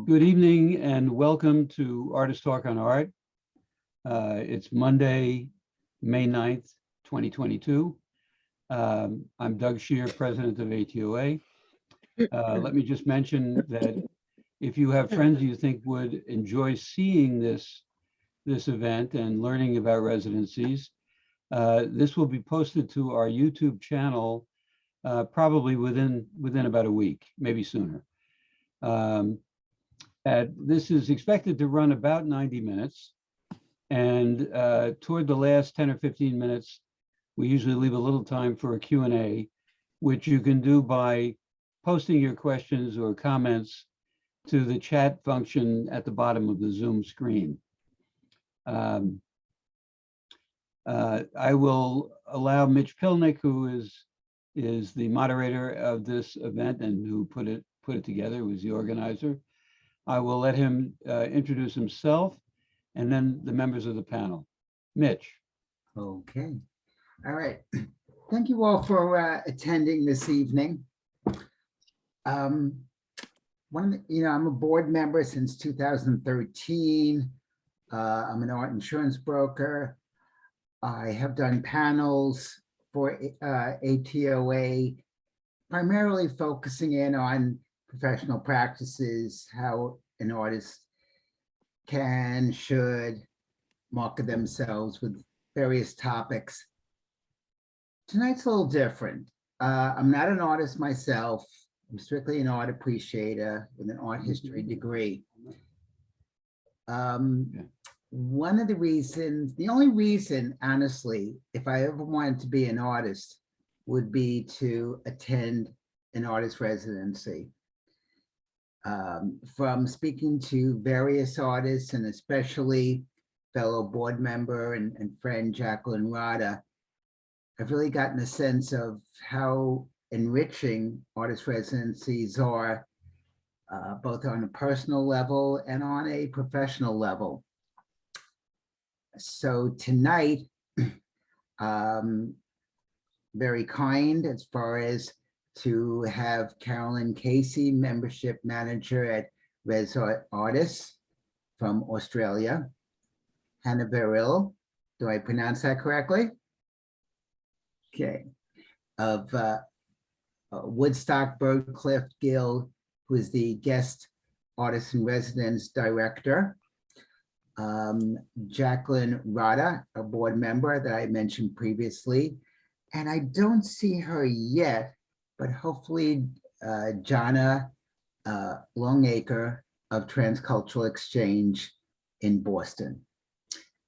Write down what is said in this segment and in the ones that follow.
Good evening and welcome to Artist Talk on Art. It's Monday, May 9th, 2022. I'm Doug Shear, president of ATOA. Let me just mention that if you have friends you think would enjoy seeing this event and learning about residencies, this will be posted to our YouTube channel probably within about a week, maybe sooner. This is expected to run about 90 minutes. And toward the last 10 or 15 minutes, we usually leave a little time for a Q&A, which you can do by posting your questions or comments to the chat function at the bottom of the Zoom screen. I will allow Mitch Plinick, who is the moderator of this event and who put it together, was the organizer. I will let him introduce himself and then the members of the panel. Mitch. Okay. All right. Thank you all for attending this evening. I'm a board member since 2013. I'm an art insurance broker. I have done panels for ATOA, primarily focusing in on professional practices, how an artist should market themselves with various topics. Tonight's a little different. I'm not an artist myself. I'm strictly an art appreciator with an art history degree. One of the reasons, the only reason, honestly, if I ever wanted to be an artist, would be to attend an artist residency. From speaking to various artists and especially fellow board member and friend Jacqueline Rada, I've really gotten a sense of how enriching artist residencies are, both on a personal level and on a professional level. So tonight, very kind as far as to have Carolyn Casey, membership manager at Residencies from Australia. Hannah Verrill, do I pronounce that correctly? Okay, of Woodstock Byrdcliffe Guild, who is the guest artist in residence director. Jacqueline Rada, a board member that I mentioned previously, and I don't see her yet, but hopefully Janna Longare of Transcultural Exchange in Boston.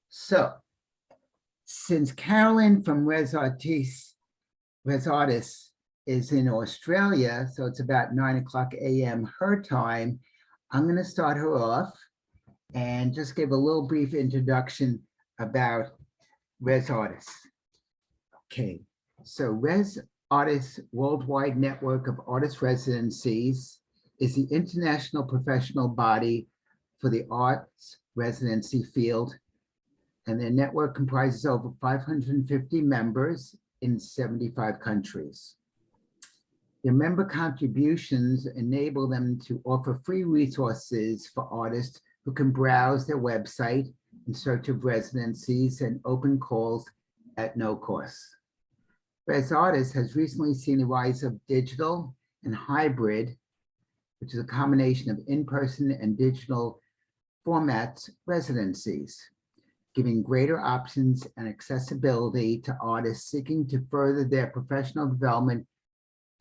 So since Carolyn from Residencies is in Australia, so it's about 9:00 a.m. her time, I'm going to start her off and just give a little brief introduction about Residencies. Okay, so Residencies worldwide network of artist residencies is the international professional body for the arts residency field, and their network comprises over 550 members in 75 countries. Their member contributions enable them to offer free resources for artists who can browse their website in search of residencies and open calls at no cost. Residencies has recently seen the rise of digital and hybrid, which is a combination of in-person and digital formats residencies, giving greater options and accessibility to artists seeking to further their professional development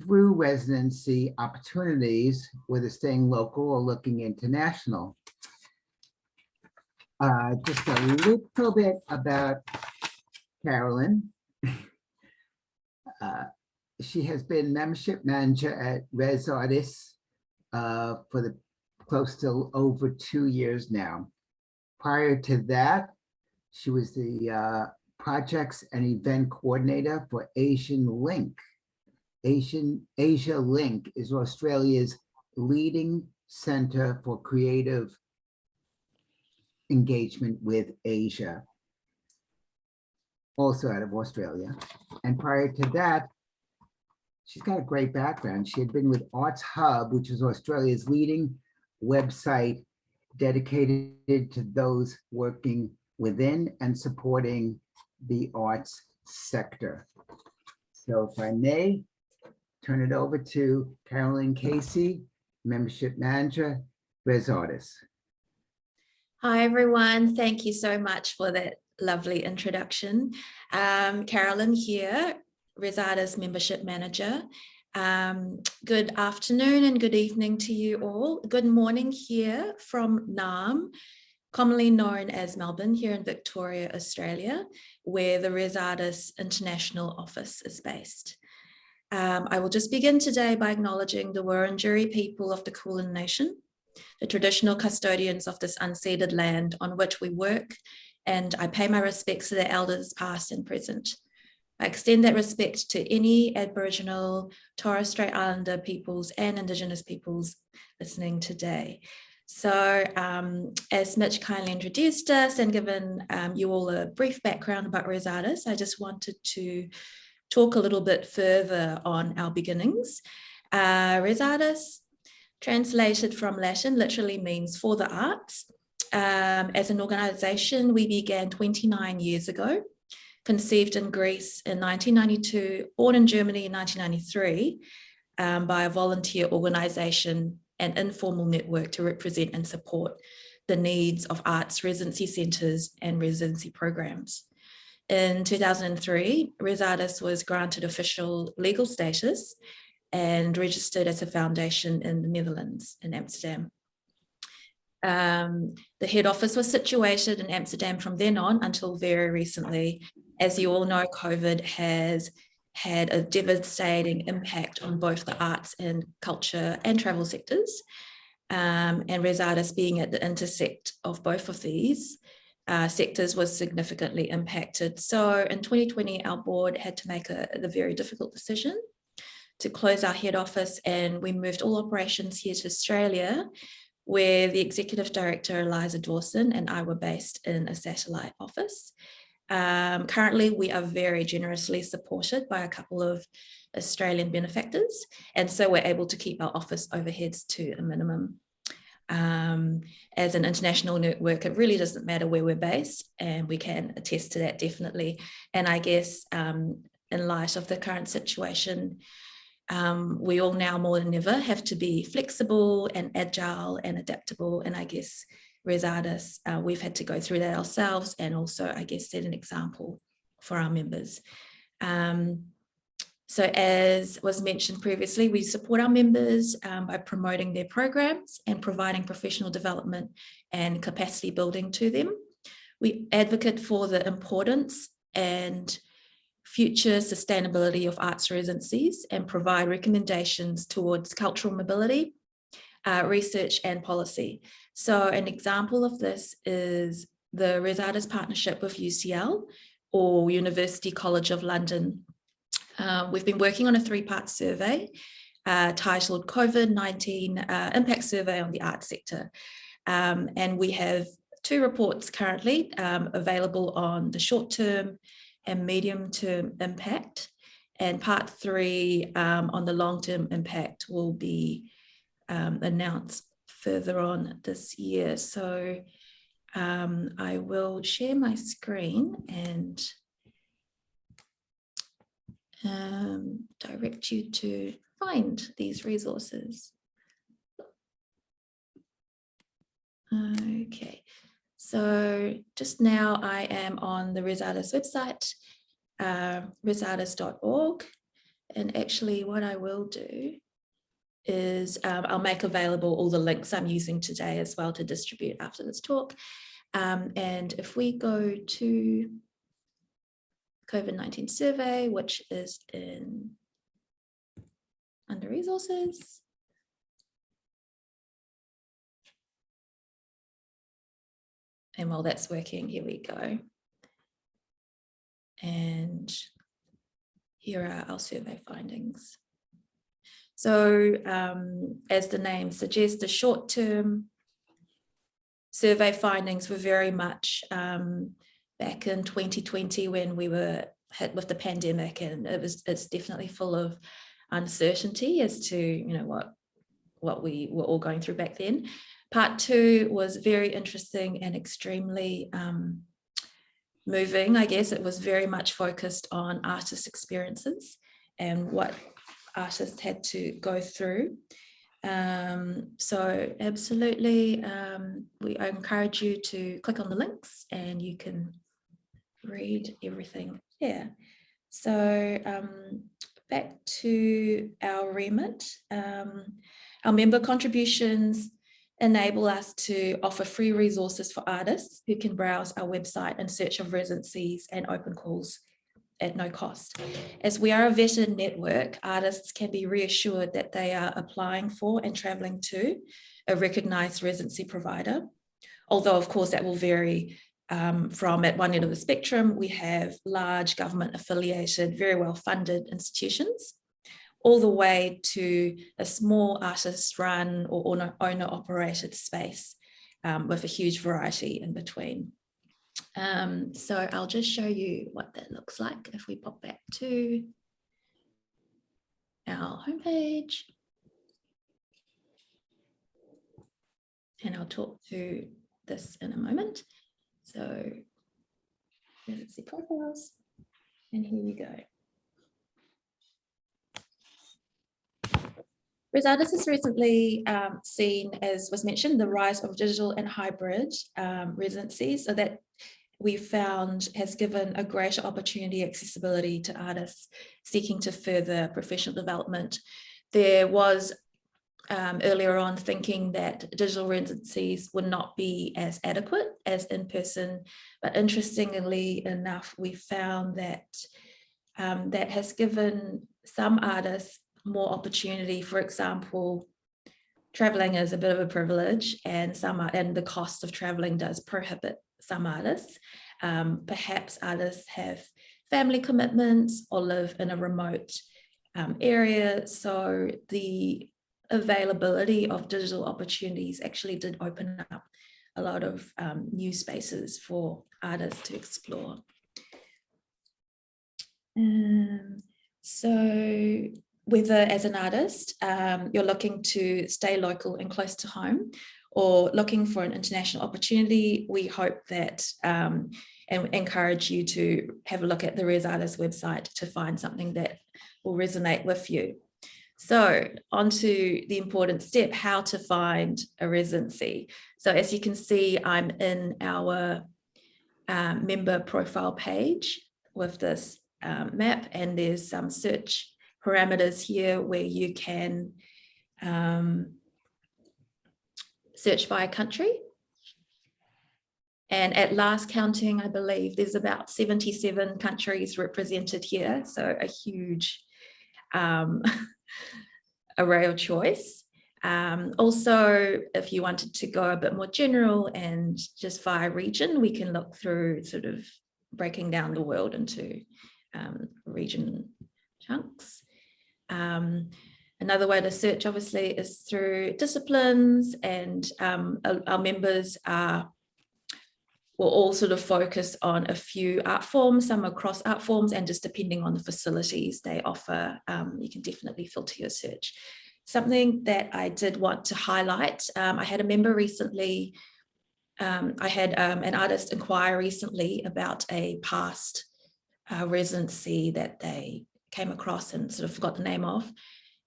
through residency opportunities, whether staying local or looking international. Just a little bit about Carolyn. She has been membership manager at Residencies for close to over 2 years now. Prior to that, she was the projects and event coordinator for Asian Link. Asia Link is Australia's leading center for creative engagement with Asia, also out of Australia. And prior to that, she's got a great background. She had been with Arts Hub, which is Australia's leading website dedicated to those working within and supporting the arts sector. So if I may, turn it over to Carolyn Casey, Membership Manager, Res Artists. Hi, everyone. Thank you so much for that lovely introduction. Carolyn here, Res Artists Membership Manager. Good afternoon and good evening to you all. Good morning here from Naarm, commonly known as Melbourne, here in Victoria, Australia, where the Res Artists International Office is based. I will just begin today by acknowledging the Wurundjeri people of the Kulin Nation, the traditional custodians of this unceded land on which we work, and I pay my respects to their elders past and present. I extend that respect to any Aboriginal, Torres Strait Islander peoples and Indigenous peoples listening today. So as Mitch kindly introduced us and given you all a brief background about Res Artists, I just wanted to talk a little bit further on our beginnings. Res Artists, translated from Latin, literally means for the arts. As an organisation, we began 29 years ago, conceived in Greece in 1992, born in Germany in 1993, by a volunteer organisation and informal network to represent and support the needs of arts residency centres and residency programs. In 2003, Res Artists was granted official legal status and registered as a foundation in the Netherlands, in Amsterdam. The head office was situated in Amsterdam from then on until very recently. As you all know, COVID has had a devastating impact on both the arts and culture and travel sectors. And Res Artists, being at the intersect of both of these sectors, was significantly impacted. So in 2020, our board had to make the very difficult decision to close our head office, and we moved all operations here to Australia, where the executive director, Eliza Dawson, and I were based in a satellite office. Currently, we are very generously supported by a couple of Australian benefactors, and so we're able to keep our office overheads to a minimum. As an international network, it really doesn't matter where we're based, and we can attest to that definitely. And I guess in light of the current situation, we all now more than ever have to be flexible and agile and adaptable. And I guess Res Artists, we've had to go through that ourselves and also, I guess, set an example for our members. So as was mentioned previously, we support our members by promoting their programs and providing professional development and capacity building to them. We advocate for the importance and future sustainability of arts residencies and provide recommendations towards cultural mobility, research and policy. So an example of this is the Res Artists partnership with UCL, or University College of London. We've been working on a 3-part survey titled COVID-19 Impact Survey on the Arts Sector. And we have 2 reports currently available on the short-term and medium-term impact, and part 3 on the long-term impact will be announced further on this year. So I will share my screen and direct you to find these resources. Okay. So just now I am on the Res Artists website, resartists.org. And actually what I will do is I'll make available all the links I'm using today as well to distribute after this talk. And if we go to COVID-19 survey, which is under resources. And while that's working, here we go. And here are our survey findings. So as the name suggests, the short-term survey findings were very much back in 2020 when we were hit with the pandemic, and it's definitely full of uncertainty as to what what we were all going through back then. Part 2 was very interesting and extremely moving, I guess. It was very much focused on artist experiences and what artists had to go through. So absolutely, I encourage you to click on the links and you can read everything there. So back to our remit. Our member contributions enable us to offer free resources for artists who can browse our website in search of residencies and open calls at no cost. As we are a vetted network, artists can be reassured that they are applying for and traveling to a recognized residency provider. Although, of course, that will vary from at one end of the spectrum, we have large government affiliated, very well funded institutions, all the way to a small artist run or owner operated space with a huge variety in between. So I'll just show you what that looks like if we pop back to our homepage. And I'll talk through this in a moment. So residency profiles, and here we go. Residencies has recently seen, as was mentioned, the rise of digital and hybrid residencies, so that we found has given a greater opportunity, accessibility to artists seeking to further professional development. There was earlier on thinking that digital residencies would not be as adequate as in person, but interestingly enough, we found that that has given some artists more opportunity. For example, traveling is a bit of a privilege, and the cost of traveling does prohibit some artists. Perhaps artists have family commitments or live in a remote area, so the availability of digital opportunities actually did open up a lot of new spaces for artists to explore. So whether as an artist you're looking to stay local and close to home, or looking for an international opportunity, we hope that and encourage you to have a look at the Res Artist website to find something that will resonate with you. So on to the important step, how to find a residency. So as you can see, I'm in our member profile page with this map, and there's some search parameters here where you can search by country. And at last counting, I believe there's about 77 countries represented here, so a huge array of choice. Also, if you wanted to go a bit more general and just via region, we can look through sort of breaking down the world into region chunks. Another way to search, obviously, is through disciplines, and our members will all sort of focus on a few art forms. Some are cross art forms, and just depending on the facilities they offer, you can definitely filter your search. Something that I did want to highlight, I had a member recently, I had an artist inquire recently about a past residency that they came across and sort of forgot the name of,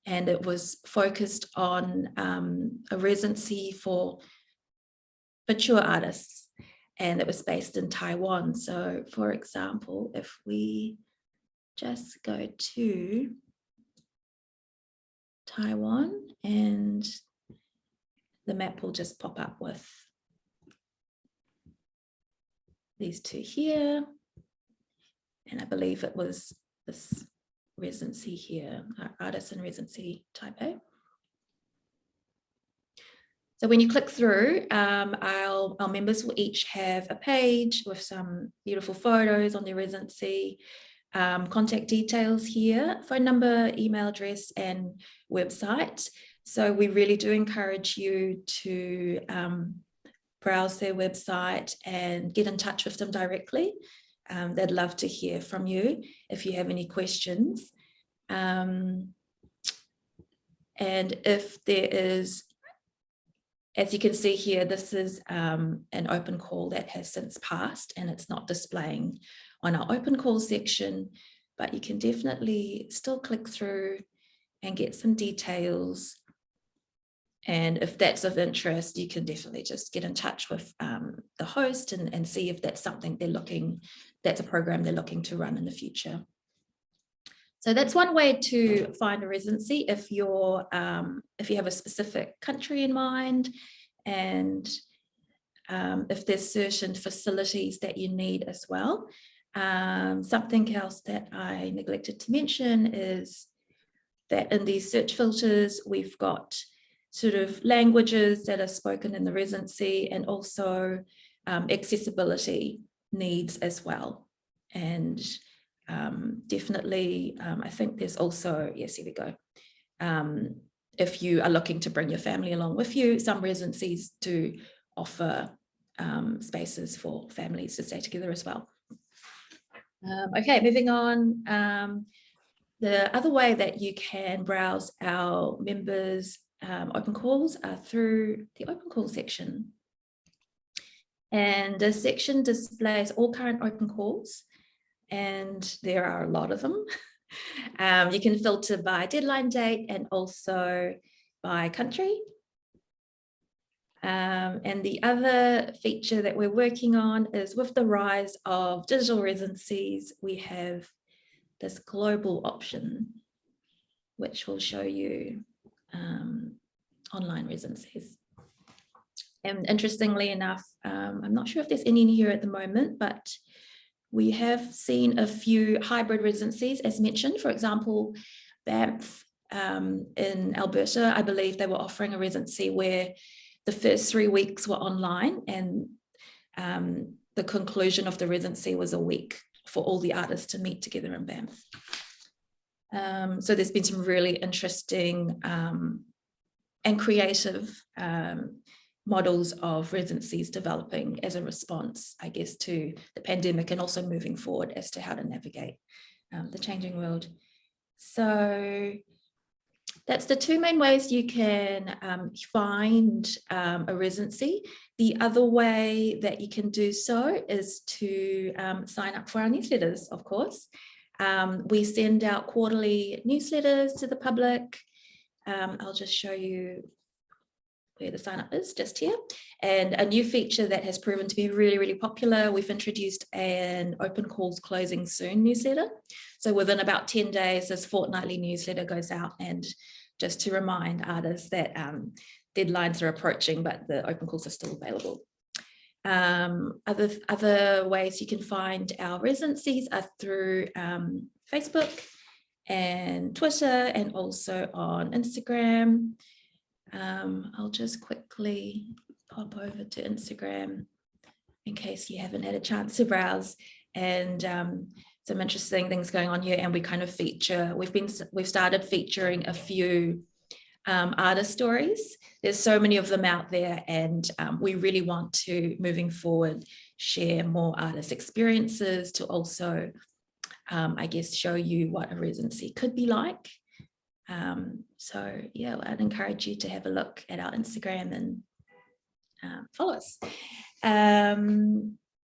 and it was focused on a residency for mature artists, and it was based in Taiwan. So for example, if we just go to Taiwan, and the map will just pop up with these two here, and I believe it was this residency here, Artisan Residency Type A. So when you click through, our members will each have a page with some beautiful photos on their residency, contact details here, phone number, email address, and website. So we really do encourage you to browse their website and get in touch with them directly. They'd love to hear from you if you have any questions. And And if there is, as you can see here, this is an open call that has since passed and it's not displaying on our open call section, but you can definitely still click through and get some details. And if that's of interest, you can definitely just get in touch with the host and see if that's something that's a program they're looking to run in the future. So that's one way to find a residency if you have a specific country in mind, and if there's certain facilities that you need as well. Something else that I neglected to mention is that in these search filters, we've got sort of languages that are spoken in the residency, and also accessibility needs as well. And definitely, I think there's also, yes, here we go. If you are looking to bring your family along with you, some residencies do offer spaces for families to stay together as well. Okay, moving on. The other way that you can browse our members' open calls are through the open call section. And this section displays all current open calls, and there are a lot of them. You can filter by deadline date and also by country. And the other feature that we're working on is, with the rise of digital residencies, we have this global option, which will show you online residencies. And interestingly enough, I'm not sure if there's any in here at the moment, but we have seen a few hybrid residencies, as mentioned. For example, Banff in Alberta, I believe they were offering a residency where the first 3 weeks were online, and the conclusion of the residency was a week for all the artists to meet together in Banff. So there's been some really interesting and creative models of residencies developing as a response, I guess, to the pandemic, and also moving forward as to how to navigate the changing world. So that's the two main ways you can find a residency. The other way that you can do so is to sign up for our newsletters, of course. We send out quarterly newsletters to the public. I'll just show you where the sign up is, just here. And a new feature that has proven to be really, really popular, we've introduced an open calls closing soon newsletter. So within about 10 days, this fortnightly newsletter goes out, and just to remind artists that deadlines are approaching, but the open calls are still available. Other ways you can find our residencies are through Facebook and Twitter, and also on Instagram. I'll just quickly pop over to Instagram in case you haven't had a chance to browse, and some interesting things going on here. And we kind of feature, we've started featuring a few artist stories. There's so many of them out there, and we really want to, moving forward, share more artist experiences to also, I guess, show you what a residency could be like. So yeah, I'd encourage you to have a look at our Instagram and follow us.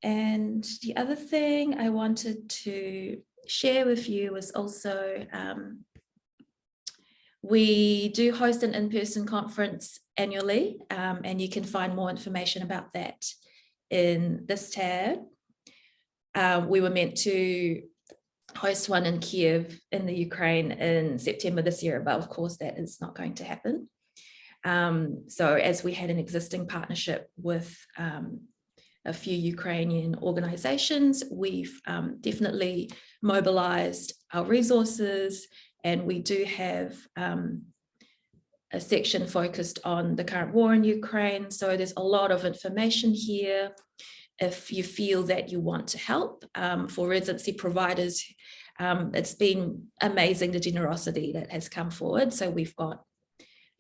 And the other thing I wanted to share with you was also, we do host an in-person conference annually, and you can find more information about that in this tab. We were meant to host one in Kiev in the Ukraine in September this year, but of course that is not going to happen. So as we had an existing partnership with a few Ukrainian organizations, we've definitely mobilized our resources, and we do have a section focused on the current war in Ukraine. So there's a lot of information here. If you feel that you want to help, for residency providers, it's been amazing, the generosity that has come forward. So we've got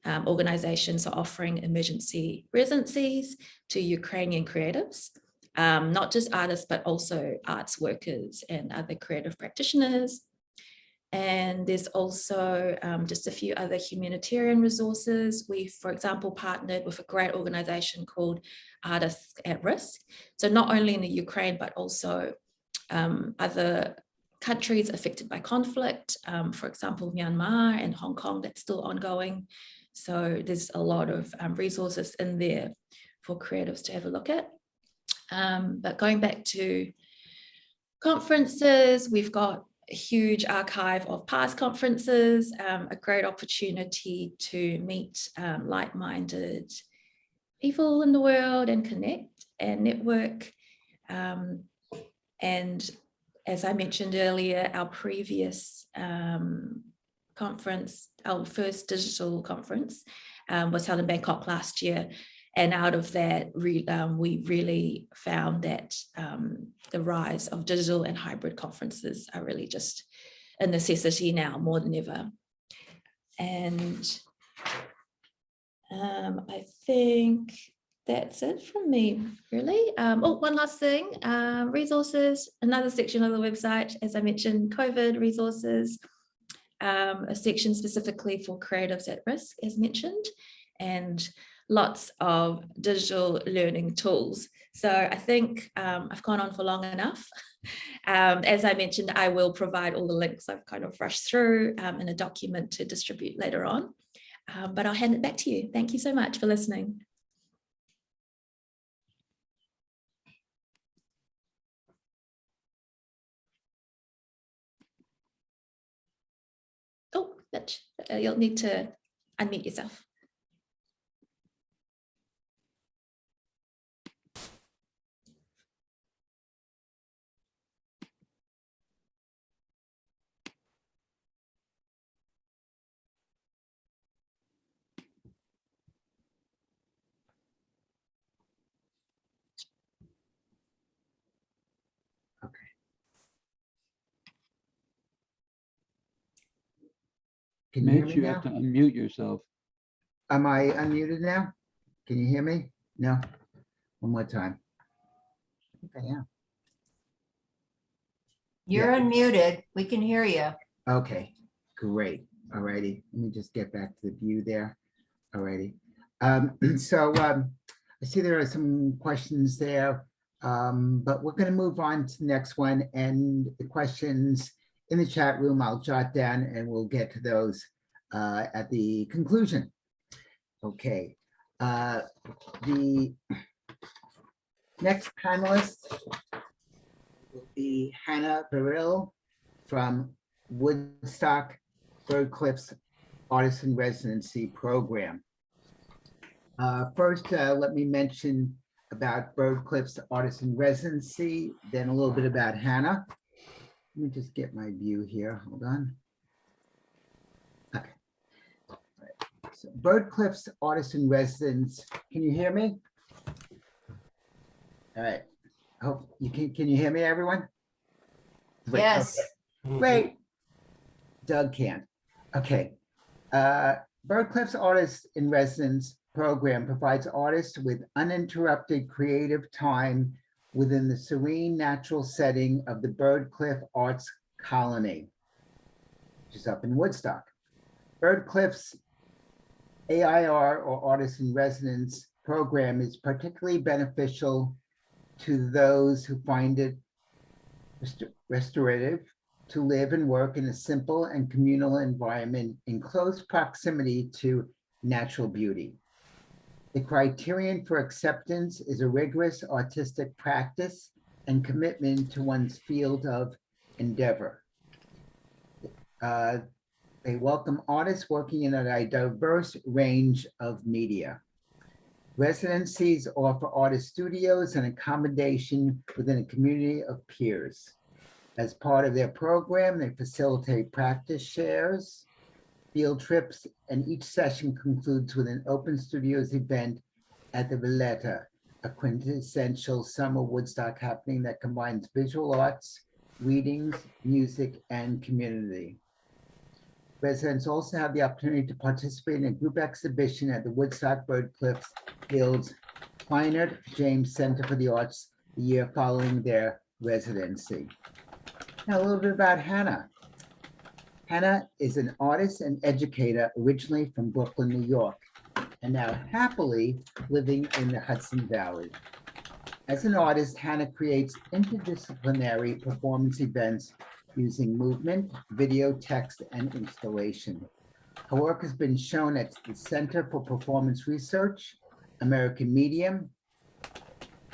organizations offering emergency residencies to Ukrainian creatives, not just artists, but also arts workers and other creative practitioners. And there's also just a few other humanitarian resources. We, for example, partnered with a great organization called Artists at Risk. So not only in the Ukraine, but also other countries affected by conflict, for example, Myanmar and Hong Kong, that's still ongoing. So there's a lot of resources in there for creatives to have a look at. But going back to conferences, we've got a huge archive of past conferences, a great opportunity to meet like-minded people in the world and connect and network. And as I mentioned earlier, our previous conference, our first digital conference, was held in Bangkok last year. And out of that, we really found that the rise of digital and hybrid conferences are really just a necessity now more than ever. And I think that's it from me, really. Oh, one last thing, resources, another section of the website, as I mentioned, COVID resources, a section specifically for creatives at risk, as mentioned, and lots of digital learning tools. So I think I've gone on for long enough. As I mentioned, I will provide all the links I've kind of rushed through in a document to distribute later on. But I'll hand it back to you. Thank you so much for listening. Oh, Mitch, you'll need to unmute yourself. Can you hear Mitch, me you have now? to unmute yourself. Am I unmuted now? Can you hear me? No? One more time. I think I am. You're Yeah. unmuted. We can hear you. Okay, great. All righty. Let me just get back to the view there. All righty. So I see there are some questions there, but we're going to move on to the next one. And the questions in the chat room, I'll jot down and we'll get to those at the conclusion. Okay. The next panelist will be Janna Verrill from Woodstock Byrdcliffe's Artisan Residency program. First, let me mention about Birdcliffe's Artisan Residency, then a little bit about Janna. Let me just get my view here. Hold on. Okay. All right. So Birdcliffe's Artisan Residence. Can you hear me? All right. I hope you can you hear me, everyone? Great. Yes. Okay. Great. Doug can't. Okay. Birdcliffe's Artist in Residence program provides artists with uninterrupted creative time within the serene natural setting of the Birdcliff Arts Colony, which is up in Woodstock. Birdcliffe's AIR, or Artist in Residence program, is particularly beneficial to those who find it restorative to live and work in a simple and communal environment in close proximity to natural beauty. The criterion for acceptance is a rigorous artistic practice and commitment to one's field of endeavor. They welcome artists working in a diverse range of media. Residencies offer artist studios and accommodation within a community of peers. As part of their program, they facilitate practice shares, field trips, and each session concludes with an open studios event at the Valletta, a quintessential summer Woodstock happening that combines visual arts, readings, music, and community. Residents also have the opportunity to participate in a group exhibition at the Woodstock Byrdclife Guild's Kleinert James Center for the Arts the year following their residency. Now, a little bit about Janna. Hannah is an artist and educator originally from Brooklyn, New York, and now happily living in the Hudson Valley. As an artist, Hannah creates interdisciplinary performance events using movement, video, text, and installation. Her work has been shown at the Center for Performance Research, American Medium,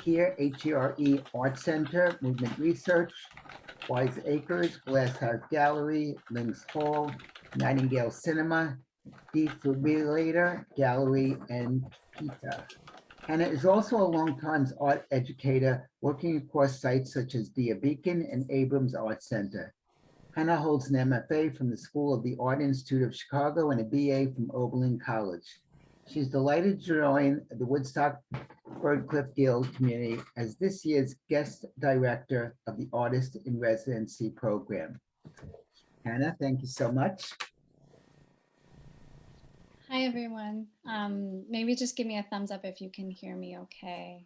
here HERE Art Center, Movement Research, Wise Acres, Glass House Gallery, Lynx Hall, Nightingale Cinema, Defibrillator Gallery, and PETA. Hannah is also a longtime art educator working across sites such as Dia Beacon and Abrams Art Center. Hannah holds an MFA from the School of the Art Institute of Chicago and a BA from Oberlin College. She's delighted to join the Woodstock Byrdcliffe Guild community as this year's guest director of the Artist in Residency program. Hannah, thank you so much. Hi, everyone. Maybe just give me a thumbs up if you can hear me okay.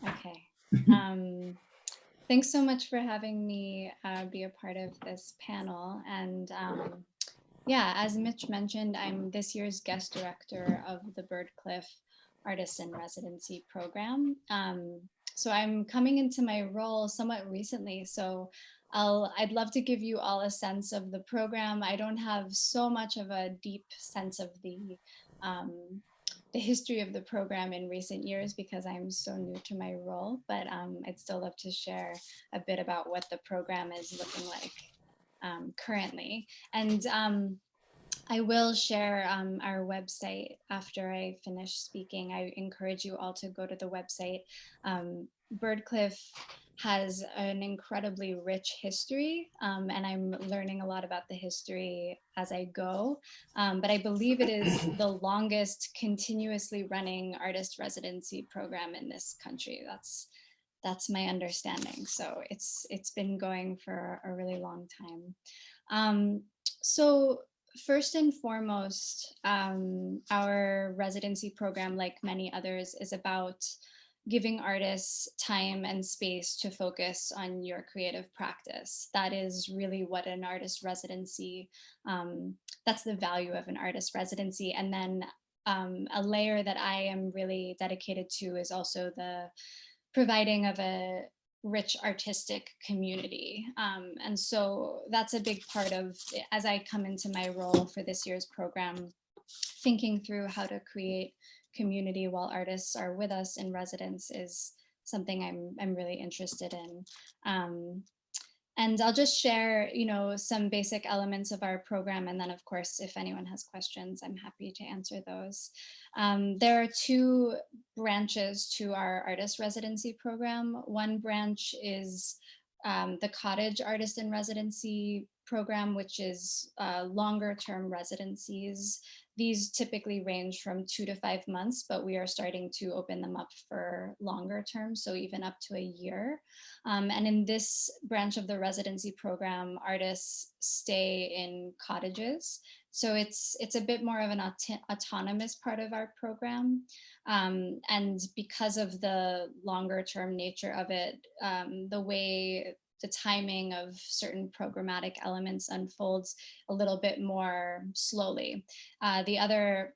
Okay. Thanks so much for having me be a part of this panel. And yeah, as Mitch mentioned, I'm this year's guest director of the Birdcliff Artisan Residency program. So I'm coming into my role somewhat recently. So I'd love to give you all a sense of the program. I don't have so much of a deep sense of the history of the program in recent years because I'm so new to my role, but I'd still love to share a bit about what the program is looking like currently. And I will share our website after I finish speaking. I encourage you all to go to the website. Birdcliff has an incredibly rich history, and I'm learning a lot about the history as I go. But I believe it is the longest continuously running artist residency program in this country. That's my understanding. So it's been going for a really long time. So first and foremost, our residency program, like many others, is about giving artists time and space to focus on your creative practice. That is really what an artist residency, that's the value of an artist residency. And then a layer that I am really dedicated to is also the providing of a rich artistic community. And so that's a big part of, as I come into my role for this year's program, thinking through how to create community while artists are with us in residence is something I'm really interested in. And I'll just share, some basic elements of our program. And then of course, if anyone has questions, I'm happy to answer those. There are two branches to our artist residency program. One branch is the Cottage Artist in Residency program, which is longer term residencies. These typically range from 2 to 5 months, but we are starting to open them up for longer term, so even up to a year. And in this branch of the residency program, artists stay in cottages. So it's a bit more of an autonomous part of our program. And because of the longer term nature of it, the way the timing of certain programmatic elements unfolds a little bit more slowly. The other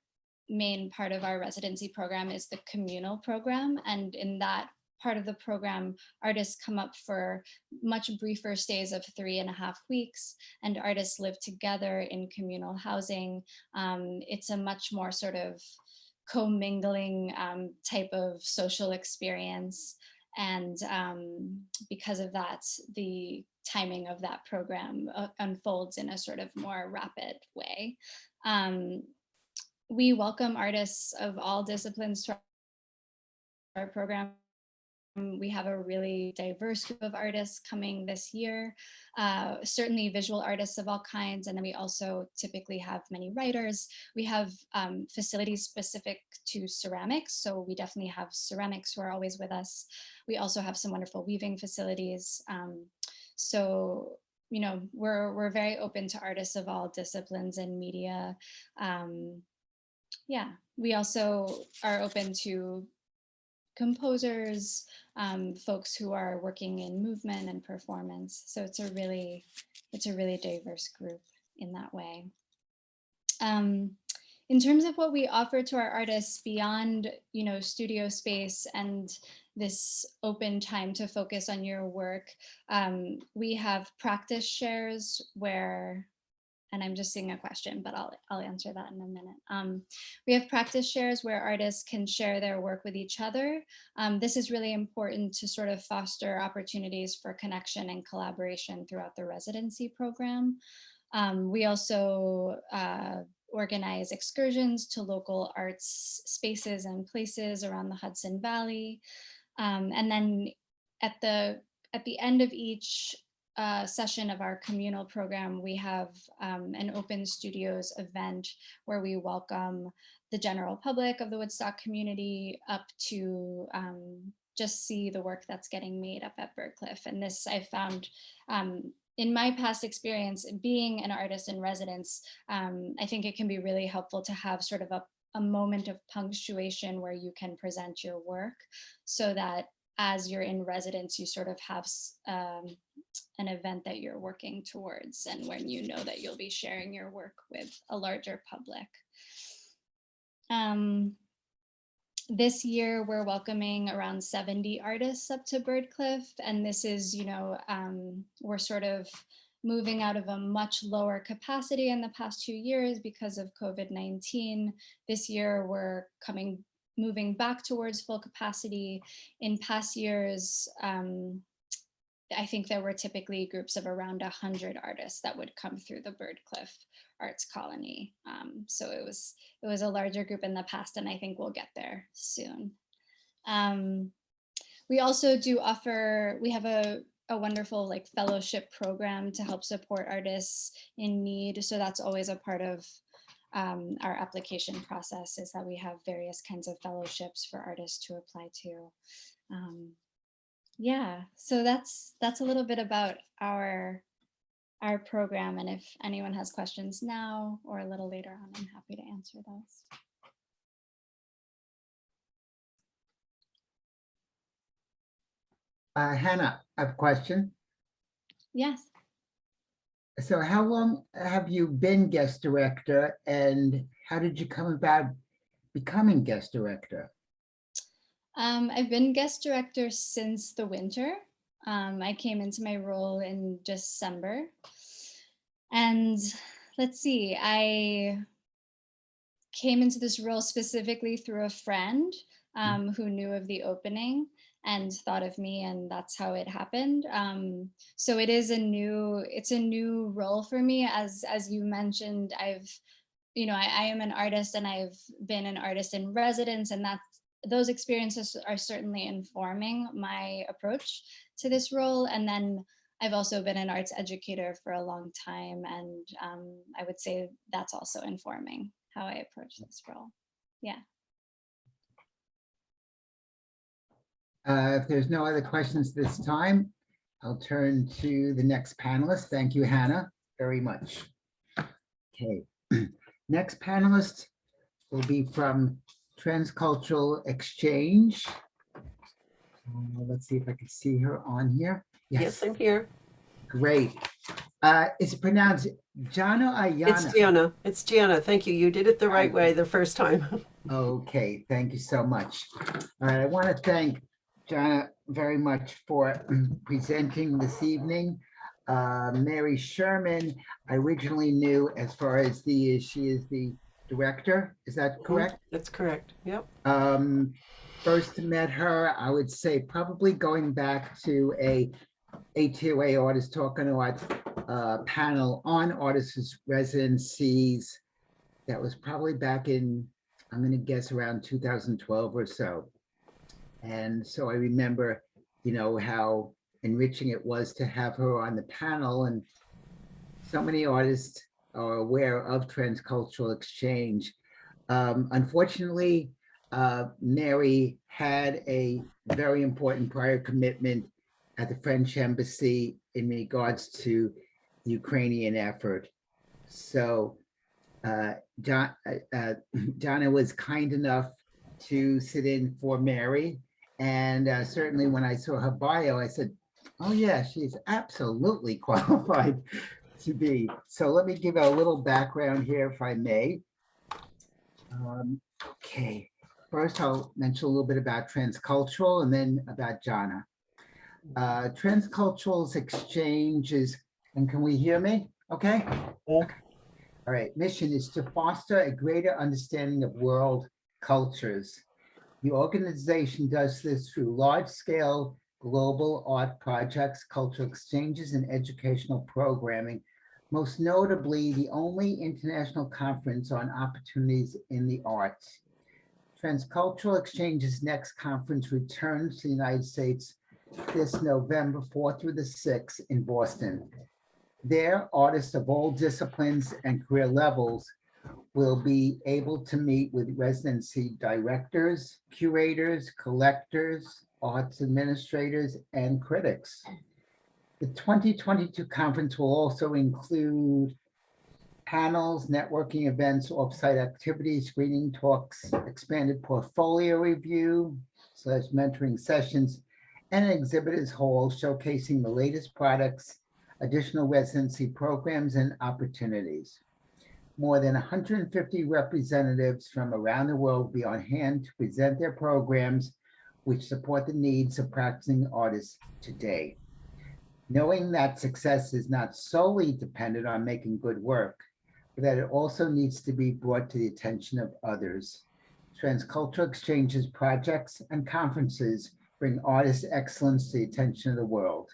main part of our residency program is the communal program. And in that part of the program, artists come up for much briefer stays of 3.5 weeks, and artists live together in communal housing. It's a much more sort of commingling type of social experience. And because of that, the timing of that program unfolds in a sort of more rapid way. We welcome artists of all disciplines to our program. We have a really diverse group of artists coming this year, certainly visual artists of all kinds. And then we also typically have many writers. We have facilities specific to ceramics. So we definitely have ceramics who are always with us. We also have some wonderful weaving facilities. So, we're very open to artists of all disciplines and media. Yeah, we also are open to composers, folks who are working in movement and performance. So it's a really diverse group. in that way. In terms of what we offer to our artists beyond, studio space and this open time to focus on your work, we have practice shares where, and I'm just seeing a question, but I'll answer that in a minute. We have practice shares where artists can share their work with each other. This is really important to sort of foster opportunities for connection and collaboration throughout the residency program. We also organize excursions to local arts spaces and places around the Hudson Valley. And then at the end of each session of our communal program, we have an open studios event where we welcome the general public of the Woodstock community up to just see the work that's getting made up at Birdcliff. And this I found in my past experience being an artist in residence, I think it can be really helpful to have sort of a moment of punctuation where you can present your work, so that as you're in residence, you sort of have an event that you're working towards, and when you know that you'll be sharing your work with a larger public. This year, we're welcoming around 70 artists up to Birdcliff, and this is, we're sort of moving out of a much lower capacity in the past 2 years because of COVID-19. This year, we're moving back towards full capacity. In past years, I think there were typically groups of around 100 artists that would come through the Birdcliff Arts Colony. So it was a larger group in the past, and I think we'll get there soon. We also do offer, we have a wonderful fellowship program to help support artists in need. So that's always a part of our application process, is that we have various kinds of fellowships for artists to apply to. Yeah, so that's a little bit about our program, and if anyone has questions now or a little later on, I'm happy to answer those. Hannah, I have a question. Yes. So how long have you been guest director, and how did you come about becoming guest director? I've been guest director since the winter. I came into my role in December, and let's see, I came into this role specifically through a friend who knew of the opening and thought of me, and that's how it happened. So it's a new role for me. As you mentioned, I am an artist, and I've been an artist in residence, and those experiences are certainly informing my approach to this role. And then I've also been an arts educator for a long time, and I would say that's also informing how I approach this role. Yeah. If there's no other questions this time, I'll turn to the next panelist. Thank you, Hannah, very much. Okay, next panelist will be from Transcultural Exchange. Let's see if I can see her on here. Yes, I'm here. Great. It's pronounced Janna or Janna? It's Janna. It's Janna. Thank you. You did it the right way the first time. Okay, thank you so much. All right, I want to thank Janna very much for presenting this evening. Mary Sherman, I originally knew as far as she is the director. Is that correct? That's correct. Yep. First met her, I would say probably going back to a ATOA Artist Talking Art panel on artists' residencies. That was probably back in, I'm going to guess around 2012 or so. And so I remember, how enriching it was to have her on the panel, and so many artists are aware of Transcultural Exchange. Unfortunately, Mary had a very important prior commitment at the French Embassy in regards to the Ukrainian effort. So Janna was kind enough to sit in for Mary. And certainly when I saw her bio, I said, oh yeah, she's absolutely qualified. to be. So let me give a little background here, if I may. Okay, first I'll mention a little bit about Transcultural and then about Janna. Transcultural Exchange is, and can we hear me? Okay. Okay. All right. Mission is to foster a greater understanding of world cultures. The organization does this through large-scale global art projects, cultural exchanges, and educational programming. Most notably, the only international conference on opportunities in the arts. Transcultural Exchange's next conference returns to the United States this November 4th through the 6th in Boston. There, artists of all disciplines and career levels will be able to meet with residency directors, curators, collectors, arts administrators, and critics. The 2022 conference will also include panels, networking events, offsite activities, screening talks, expanded portfolio review / mentoring sessions, and an exhibitors hall showcasing the latest products, additional residency programs, and opportunities. More than 150 representatives from around the world will be on hand to present their programs, which support the needs of practicing artists today. Knowing that success is not solely dependent on making good work, but that it also needs to be brought to the attention of others. Transcultural Exchange's projects and conferences bring artist excellence to the attention of the world.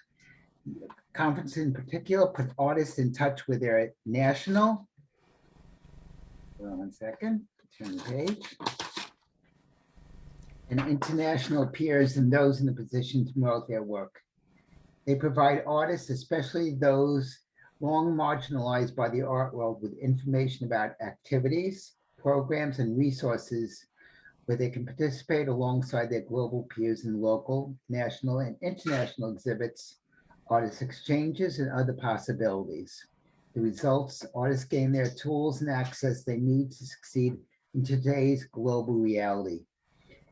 Conferences in particular put artists in touch with their national, one second, turn the page, and international peers and those in the position to promote their work. They provide artists, especially those long marginalized by the art world, with information about activities, programs, and resources where they can participate alongside their global peers in local, national, and international exhibits, artist exchanges, and other possibilities. The results, artists gain their tools and access they need to succeed in today's global reality.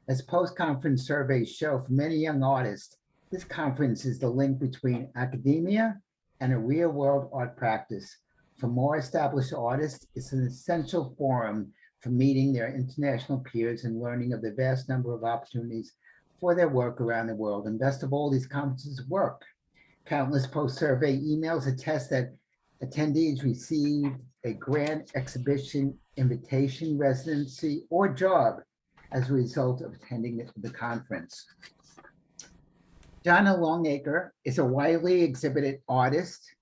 As post-conference surveys show, for many young artists, this conference is the link between academia and a real-world art practice. For more established artists, it's an essential forum for meeting their international peers and learning of the vast number of opportunities for their work around the world. And best of all, these conferences work. Countless post-survey emails attest that attendees received a grant, exhibition, invitation, residency, or job as a result of attending the conference. Janna Longare is a widely exhibited artist,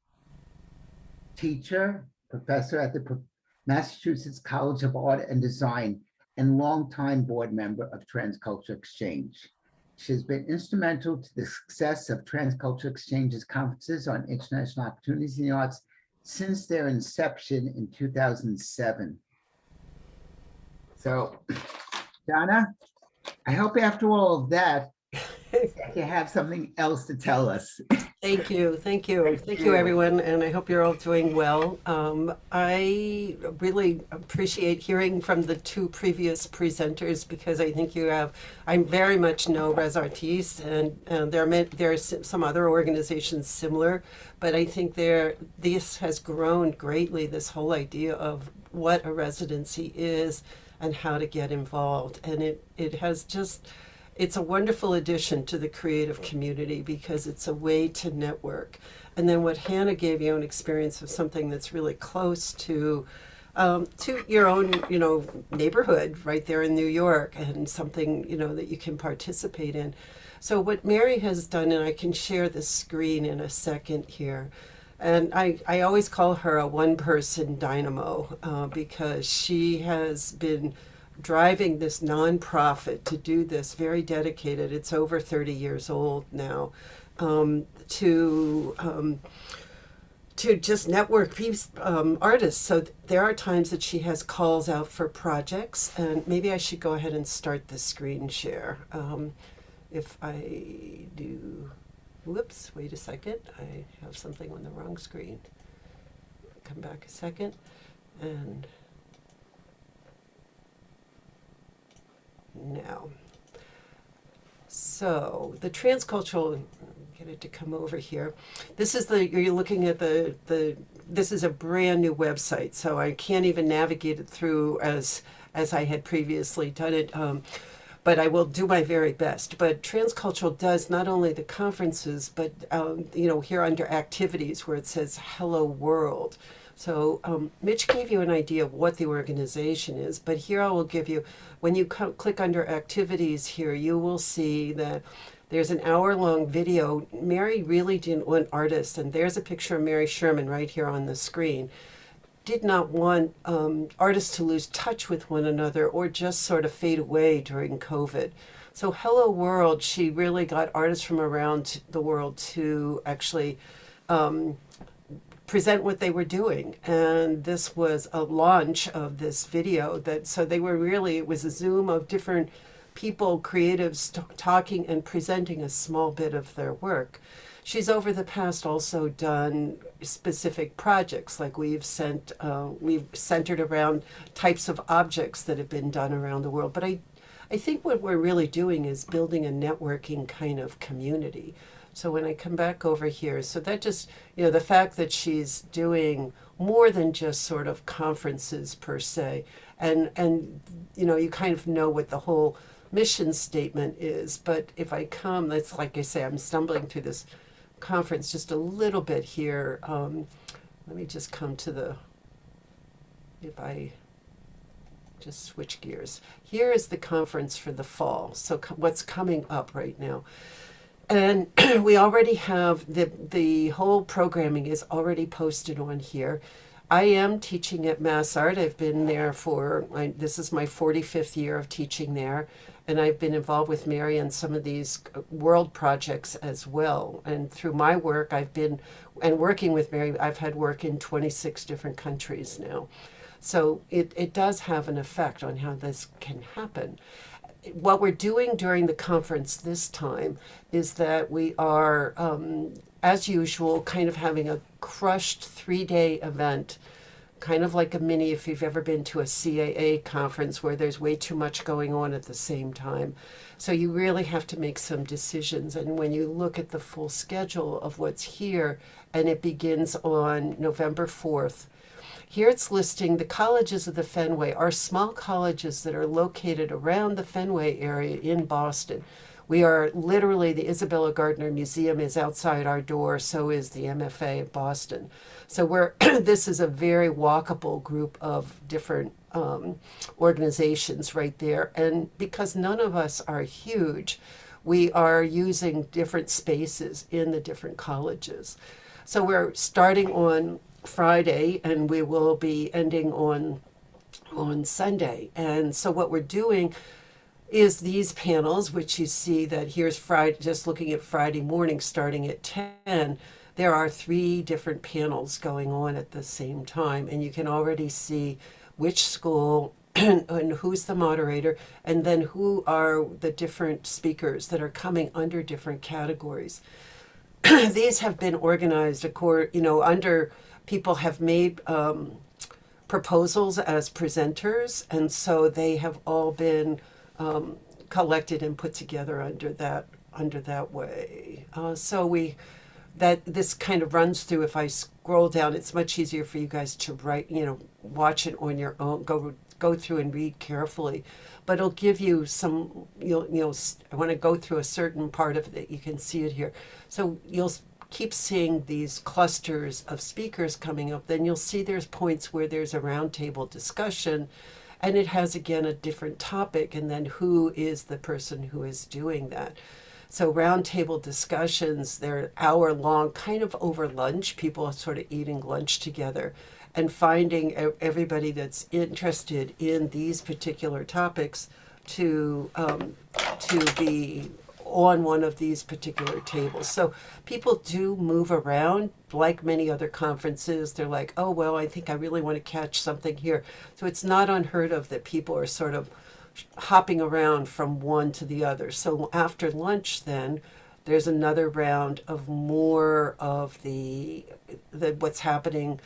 teacher, professor at the Massachusetts College of Art and Design, and longtime board member of Transcultural Exchange. She has been instrumental to the success of Transcultural Exchange's conferences on international opportunities in the arts since their inception in 2007. So, Janna, I hope after all of that, you have something else to tell us. Thank you, thank you, thank you, everyone, and I hope you're all doing well. I really appreciate hearing from the two previous presenters because I think I very much know Residencies, and there are some other organizations similar, but I think this has grown greatly, this whole idea of what a residency is and how to get involved, and it's a wonderful addition to the creative community because it's a way to network. And then what Hannah gave you an experience of something that's really close to your own, neighborhood right there in New York, and something, that you can participate in. So what Mary has done, and I can share the screen in a second here, and I always call her a one-person dynamo because she has been driving this nonprofit to do this, very dedicated. It's over 30 years old now, to just network artists. So there are times that she has calls out for projects, and maybe I should go ahead and start the screen share. If I do, whoops, wait a second, I have something on the wrong screen. Come back a second, and now. So the Transcultural, get it to come over here. This is you're looking at this is a brand new website, so I can't even navigate it through as I had previously done it. But I will do my very best. But Transcultural does not only the conferences, but here under activities where it says Hello World. So Mitch gave you an idea of what the organization is, but here I will give you, when you click under activities here, you will see that there's an hour-long video. Mary really didn't want artists, and there's a picture of Mary Sherman right here on the screen. Did not want artists to lose touch with one another or just sort of fade away during COVID. So Hello World, she really got artists from around the world to actually present what they were doing. And this was a launch of this video so they were really, it was a Zoom of different people, creatives talking and presenting a small bit of their work. She's over the past also done specific projects, like we've centered around types of objects that have been done around the world. But I think what we're really doing is building a networking kind of community. So when I come back over here, so that just, the fact that she's doing more than just sort of conferences per se, and you kind of know what the whole mission statement is. But if I come, that's like I say, I'm stumbling through this conference just a little bit here. Let me just come to if I just switch gears. Here is the conference for the fall. So what's coming up right now. And we already have the whole programming is already posted on here. I am teaching at Mass Art. I've been there this is my 45th year of teaching there. And I've been involved with Mary on some of these world projects as well. And through my work, working with Mary, I've had work in 26 different countries now. So it does have an effect on how this can happen. What we're doing during the conference this time is that we are, as usual, kind of having a crushed 3-day event, kind of like a mini, if you've ever been to a CAA conference where there's way too much going on at the same time. So you really have to make some decisions. And when you look at the full schedule of what's here, and it begins on November 4th, here it's listing the colleges of the Fenway, our small colleges that are located around the Fenway area in Boston. We are literally, the Isabella Gardner Museum is outside our door, so is the MFA of Boston. So this is a very walkable group of different organizations right there. And because none of us are huge, we are using different spaces in the different colleges. So we're starting on Friday, and we will be ending on Sunday. And so what we're doing is these panels, which you see that here's Friday, just looking at Friday morning starting at 10, there are 3 different panels going on at the same time. And you can already see which school and who's the moderator, and then who are the different speakers that are coming under different categories. These have been organized under people have made proposals as presenters, and so they have all been collected and put together under that way. This kind of runs through. If I scroll down, it's much easier for you guys to write, watch it on your own, go through and read carefully. But it'll give you some, I want to go through a certain part of it. You can see it here. So you'll keep seeing these clusters of speakers coming up. Then you'll see there's points where there's a roundtable discussion, and it has, again, a different topic, and then who is the person who is doing that. So roundtable discussions, they're hour long, kind of over lunch. People are sort of eating lunch together and finding everybody that's interested in these particular topics to be on one of these particular tables. So people do move around, like many other conferences. They're like, oh, well, I think I really want to catch something here. So it's not unheard of that people are sort of hopping around from one to the other. So after lunch then, there's another round of more of the what's happening,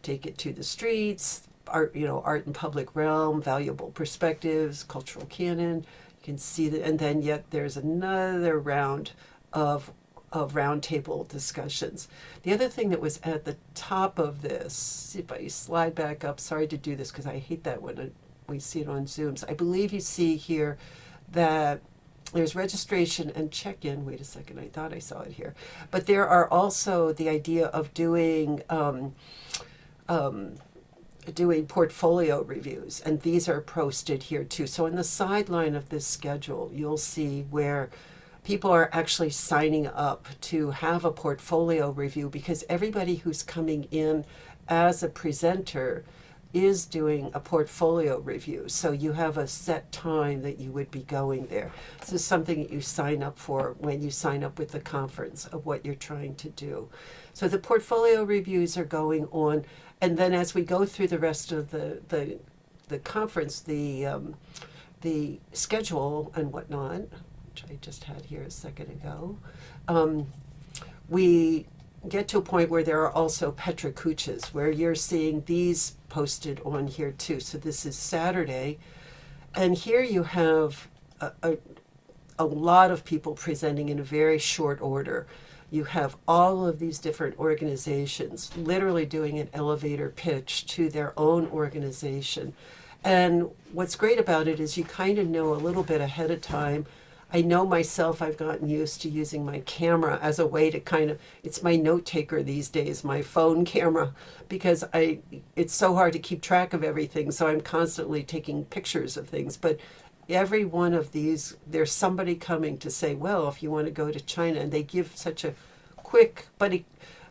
take it to the streets, art and public realm, valuable perspectives, cultural canon. You can see that, and then yet there's another round of roundtable discussions. The other thing that was at the top of this, if I slide back up, sorry to do this because I hate that when we see it on Zooms. I believe you see here that there's registration and check-in. Wait a second, I thought I saw it here. But there are also the idea of doing portfolio reviews, and these are posted here too. So in the sideline of this schedule, you'll see where people are actually signing up to have a portfolio review, because everybody who's coming in as a presenter is doing a portfolio review. So you have a set time that you would be going there. This is something that you sign up for when you sign up with the conference of what you're trying to do. So the portfolio reviews are going on, and then as we go through the rest of the conference, the schedule and whatnot, which I just had here a second ago, we get to a point where there are also petracuchas, where you're seeing these posted on here too. So this is Saturday, and here you have a lot of people presenting in a very short order. You have all of these different organizations literally doing an elevator pitch to their own organization. And what's great about it is you kind of know a little bit ahead of time. I know myself, I've gotten used to using my camera as a way to kind of, it's my note taker these days, my phone camera, because it's so hard to keep track of everything. So I'm constantly taking pictures of things. But every one of these, there's somebody coming to say, well, if you want to go to China, and they give such a quick, but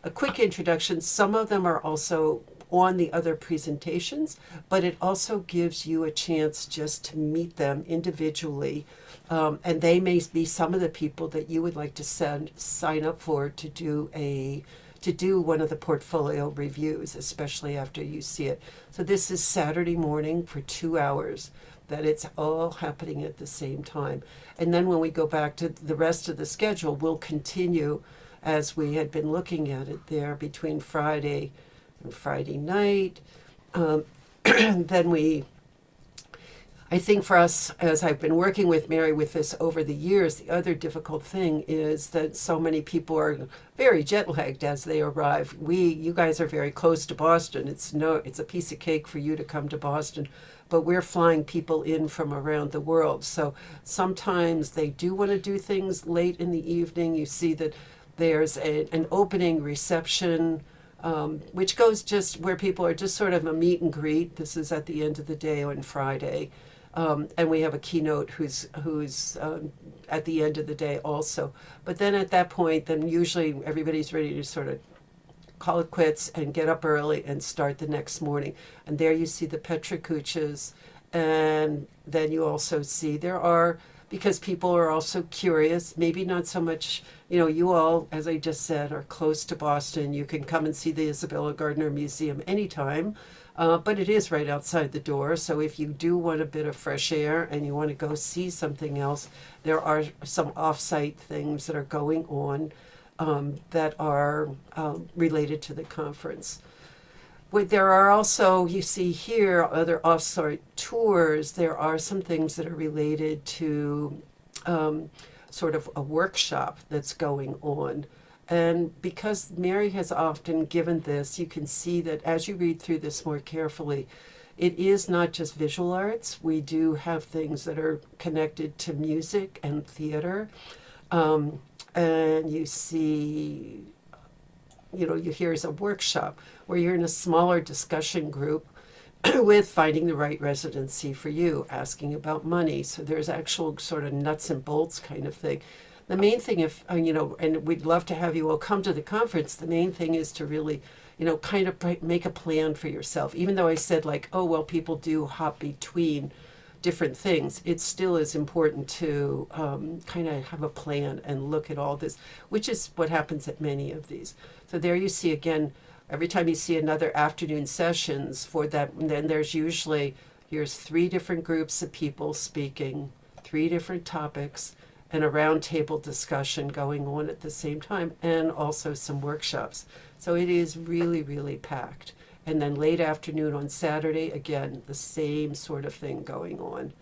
a quick introduction. Some of them are also on the other presentations, but it also gives you a chance just to meet them individually. And they may be some of the people that you would like to sign up for to do one of the portfolio reviews, especially after you see it. So this is Saturday morning for 2 hours, that it's all happening at the same time. And then when we go back to the rest of the schedule, we'll continue as we had been looking at it there between Friday and Friday night. Then I think for us, as I've been working with Mary with this over the years, the other difficult thing is that so many people are very jet lagged as they arrive. You guys are very close to Boston. It's a piece of cake for you to come to Boston, but we're flying people in from around the world. So sometimes they do want to do things late in the evening. You see that there's an opening reception, which goes just where people are just sort of a meet and greet. This is at the end of the day on Friday. And we have a keynote who's at the end of the day also. But then at that point, then usually everybody's ready to sort of call it quits and get up early and start the next morning. And there you see the petracuchas. And then you also see because people are also curious, maybe not so much, you all, as I just said, are close to Boston. You can come and see the Isabella Gardner Museum anytime. But it is right outside the door. So if you do want a bit of fresh air and you want to go see something else, there are some off-site things that are going on that are related to the conference. There are also, you see here, other off-site tours. There are some things that are related to sort of a workshop that's going on. And because Mary has often given this, you can see that as you read through this more carefully, it is not just visual arts. We do have things that are connected to music and theater. And you see, here's a workshop where you're in a smaller discussion group with finding the right residency for you, asking about money. So there's actual sort of nuts and bolts kind of thing. The main thing, and we'd love to have you all come to the conference, the main thing is to really, kind of make a plan for yourself. Even though I said people do hop between different things, it still is important to kind of have a plan and look at all this, which is what happens at many of these. So there you see again, every time you see another afternoon sessions for that, then here's 3 different groups of people speaking, 3 different topics, and a roundtable discussion going on at the same time, and also some workshops. So it is really, really packed. And then late afternoon on Saturday, again, the same sort of thing going on.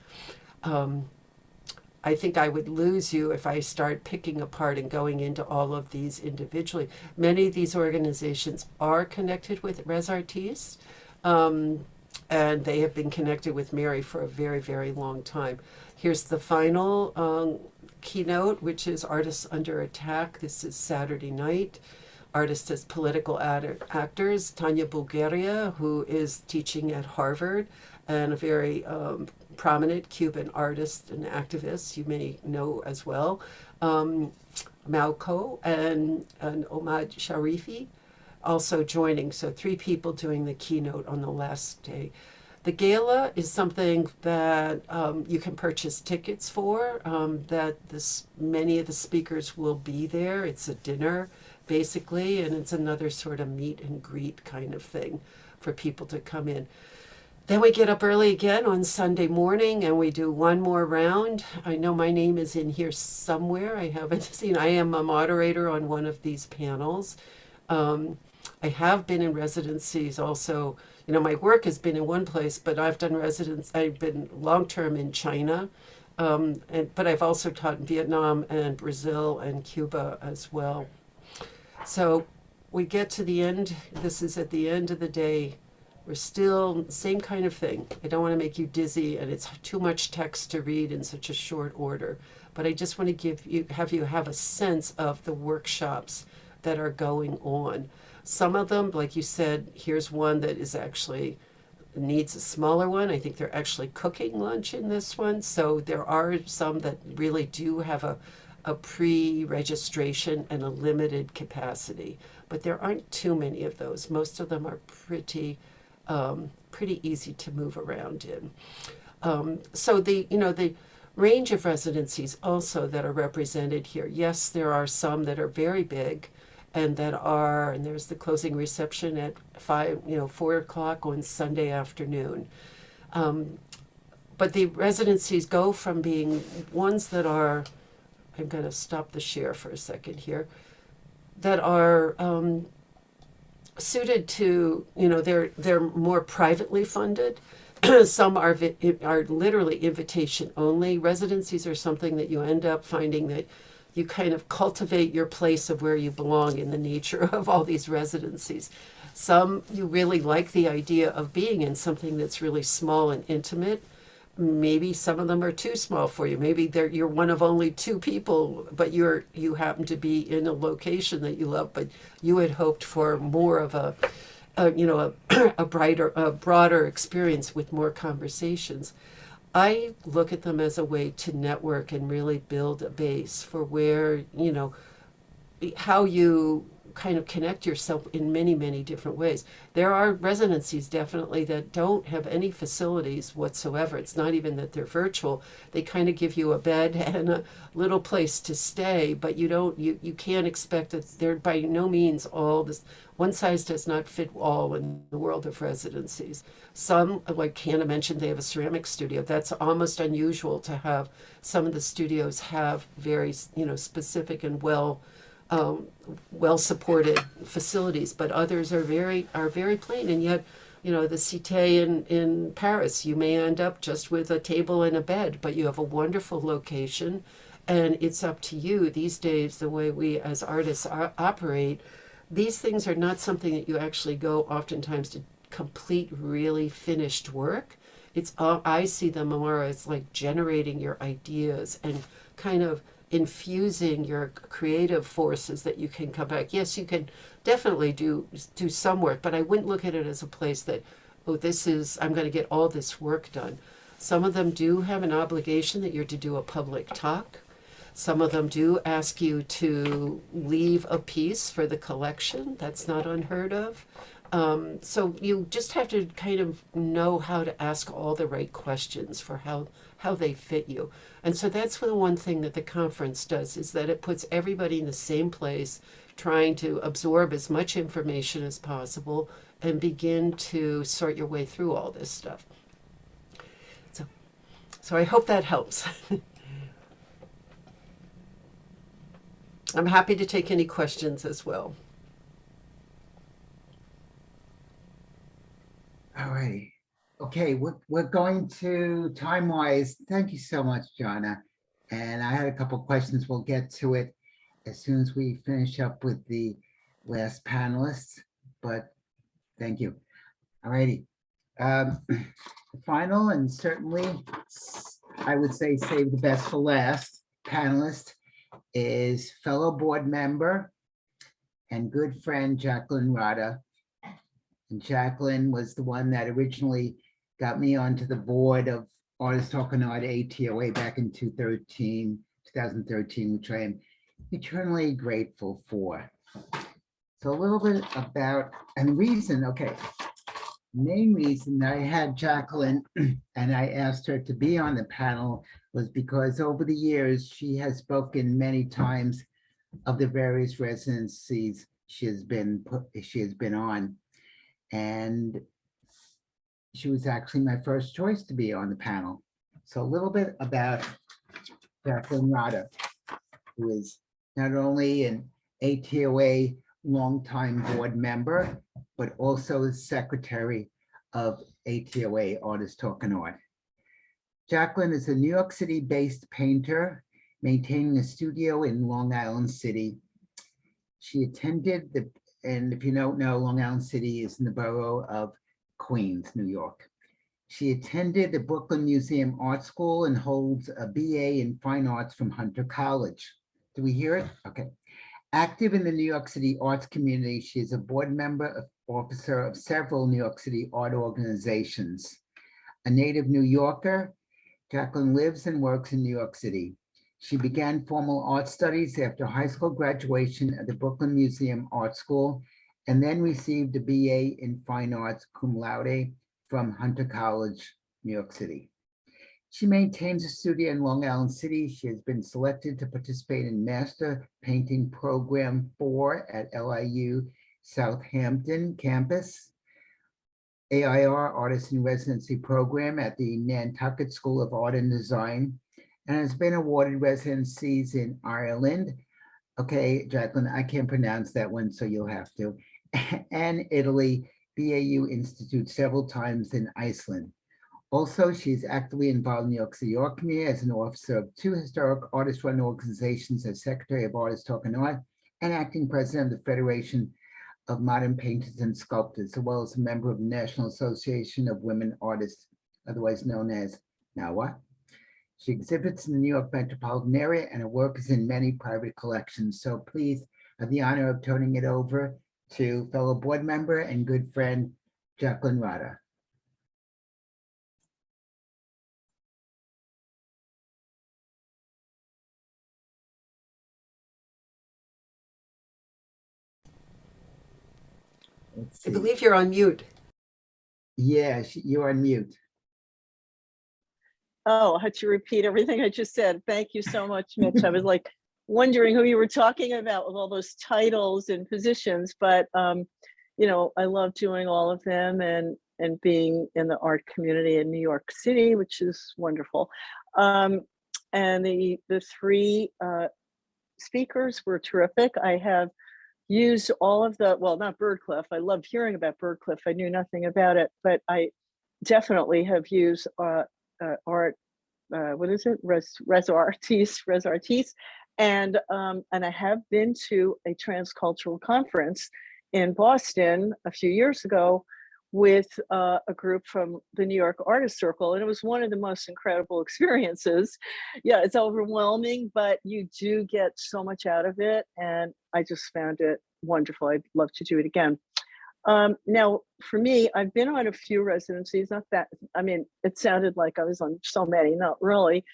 I think I would lose you if I start picking apart and going into all of these individually. Many of these organizations are connected with Residencies, and they have been connected with Mary for a very, very long time. Here's the final keynote, which is Artists Under Attack. This is Saturday night. Artists as Political Actors. Tanya Bulgaria, who is teaching at Harvard, and a very prominent Cuban artist and activist you may know as well. Mauko and Omad Sharifi also joining. So 3 people doing the keynote on the last day. The gala is something that you can purchase tickets for, many of the speakers will be there. It's a dinner, basically, and it's another sort of meet and greet kind of thing for people to come in. Then we get up early again on Sunday morning and we do one more round. I know my name is in here somewhere. I haven't seen. I am a moderator on one of these panels. I have been in residencies also. You know, my work has been in one place, but I've been long-term in China, but I've also taught in Vietnam and Brazil and Cuba as well. So we get to the end. This is at the end of the day. We're still same kind of thing. I don't want to make you dizzy, and it's too much text to read in such a short order. But I just want to have you have a sense of the workshops that are going on. Some of them, like you said, here's one that is actually needs a smaller one. I think they're actually cooking lunch in this one. So there are some that really do have a pre-registration and a limited capacity. But there aren't too many of those. Most of them are pretty easy to move around in. So the range of residencies also that are represented here. Yes, there are some that are very big, and there's the closing reception at 4 o'clock on Sunday afternoon. But the residencies go from being ones that are, I'm going to stop the share for a second here, that are suited to, they're more privately funded. Some are literally invitation only. Residencies are something that you end up finding that you kind of cultivate your place of where you belong in the nature of all these residencies. Some you really like the idea of being in something that's really small and intimate. Maybe some of them are too small for you. Maybe you're one of only 2 people, but you happen to be in a location that you love, but you had hoped for more of a broader experience with more conversations. I look at them as a way to network and really build a base for where, how you kind of connect yourself in many, many different ways. There are residencies definitely that don't have any facilities whatsoever. It's not even that they're virtual. They kind of give you a bed and a little place to stay, but you can't expect that they're by no means all this. One size does not fit all in the world of residencies. Some, like Hannah mentioned, they have a ceramic studio. That's almost unusual to have. Some of the studios have very, specific and well supported facilities, but others are very plain. And yet, the Cité in Paris, you may end up just with a table and a bed, but you have a wonderful location, and it's up to you these days. The way we as artists operate, these things are not something that you actually go oftentimes to complete really finished work. I see them more as like generating your ideas and kind of infusing your creative forces that you can come back. Yes, you can definitely do some work, but I wouldn't look at it as a place that, I'm going to get all this work done. Some of them do have an obligation that you're to do a public talk. Some of them do ask you to leave a piece for the collection. That's not unheard of. So you just have to kind of know how to ask all the right questions for how they fit you. And so that's the one thing that the conference does, is that it puts everybody in the same place, trying to absorb as much information as possible and begin to sort your way through all this stuff. So I hope that helps. I'm happy to take any questions as well. All right. Okay, we're going to time-wise. Thank you so much, Janna. And I had a couple questions. We'll get to it as soon as we finish up with the last panelists, but thank you. All righty. The final and certainly, I would say save the best for last panelist is fellow board member and good friend Jacqueline Rada. And Jacqueline was the one that originally got me onto the board of Artists Talking Art ATOA back in 2013, which I am eternally grateful for. So a little bit about, and reason, okay. Main reason I had Jacqueline and I asked her to be on the panel was because over the years, she has spoken many times of the various residencies she has been on. And she was actually my first choice to be on the panel. So a little bit about Jacqueline Rada, who is not only an ATOA longtime board member, but also the secretary of ATOA Artists Talking Art. Jacqueline is a New York City-based painter maintaining a studio in Long Island City. She attended and if you don't know, Long Island City is in the borough of Queens, New York. She attended the Brooklyn Museum Art School and holds a BA in Fine Arts from Hunter College. Do we hear it? Okay. Active in the New York City arts community, she is a board member, officer of several New York City art organizations. A native New Yorker, Jacqueline lives and works in New York City. She began formal art studies after high school graduation at the Brooklyn Museum Art School, and then received a BA in Fine Arts cum laude from Hunter College, New York City. She maintains a studio in Long Island City. She has been selected to participate in Master Painting Program 4 at LIU Southampton campus, AIR Artisan Residency Program at the Nantucket School of Art and Design, and has been awarded residencies in Ireland. Okay, Jacqueline, I can't pronounce that one, so you'll have to. And Italy, BAU Institute several times in Iceland. Also, she's actively involved in New York City art community as an officer of 2 historic artist-run organizations as Secretary of Artists Talking Art and acting president of the Federation of Modern Painters and Sculptors, as well as a member of the National Association of Women Artists, otherwise known as NAWA. She exhibits in the New York metropolitan area and her work is in many private collections. So please have the honor of turning it over to fellow board member and good friend, Jacqueline Rada. I believe you're on mute. Yeah, you're on mute. Oh, I had to repeat everything I just said. Thank you so much, Mitch. I was like wondering who you were talking about with all those titles and positions, but you know, I love doing all of them and being in the art community in New York City, which is wonderful. And the 3 speakers were terrific. I have used all of the, well, not Birdcliff. I loved hearing about Birdcliff. I knew nothing about it, but I definitely have used art, what is it? Residencies, and I have been to a transcultural conference in Boston a few years ago with a group from the New York Artist Circle, and it was one of the most incredible experiences. Yeah, it's overwhelming, but you do get so much out of it, and I just found it wonderful. I'd love to do it again. Now, for me, I've been on a few residencies, not that, I mean, it sounded like I was on so many, not really.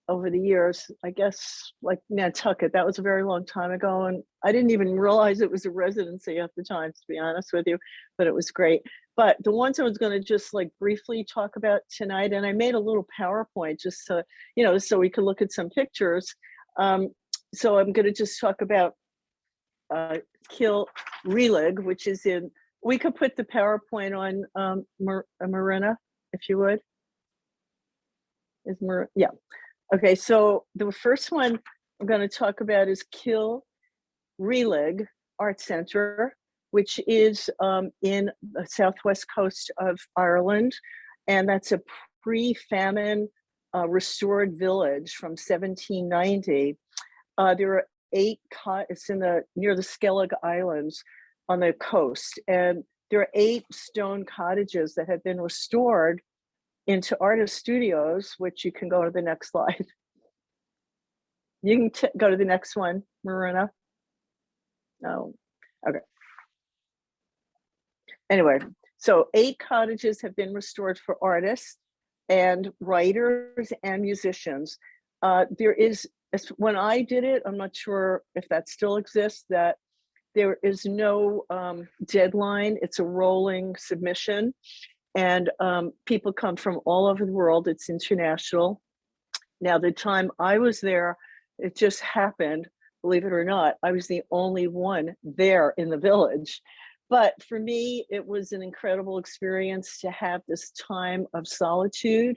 Over the years, I guess, like Nantucket, that was a very long time ago, and I didn't even realize it was a residency at the time, to be honest with you, but it was great. But the ones I was going to just like briefly talk about tonight, and I made a little PowerPoint just so, you know, so we could look at some pictures. So I'm going to just talk about Kill Relig, which is in, we could put the PowerPoint on Marina, if you would. Is Marina, yeah. Okay, so the first one I'm going to talk about is Kill Relig Art Center, which is in the southwest coast of Ireland, and that's a pre-famine restored village from 1790. There are it's near the Skellig Islands on the coast, and there are 8 stone cottages that have been restored into artist studios, which you can go to the next slide. You can go to the next one, Marina. No, okay. Anyway, so 8 cottages have been restored for artists and writers and musicians. There is, when I did it, I'm not sure if that still exists, that there is no deadline. It's a rolling submission, and people come from all over the world. It's international. Now, the time I was there, it just happened, believe it or not, I was the only one there in the village. But for me, it was an incredible experience to have this time of solitude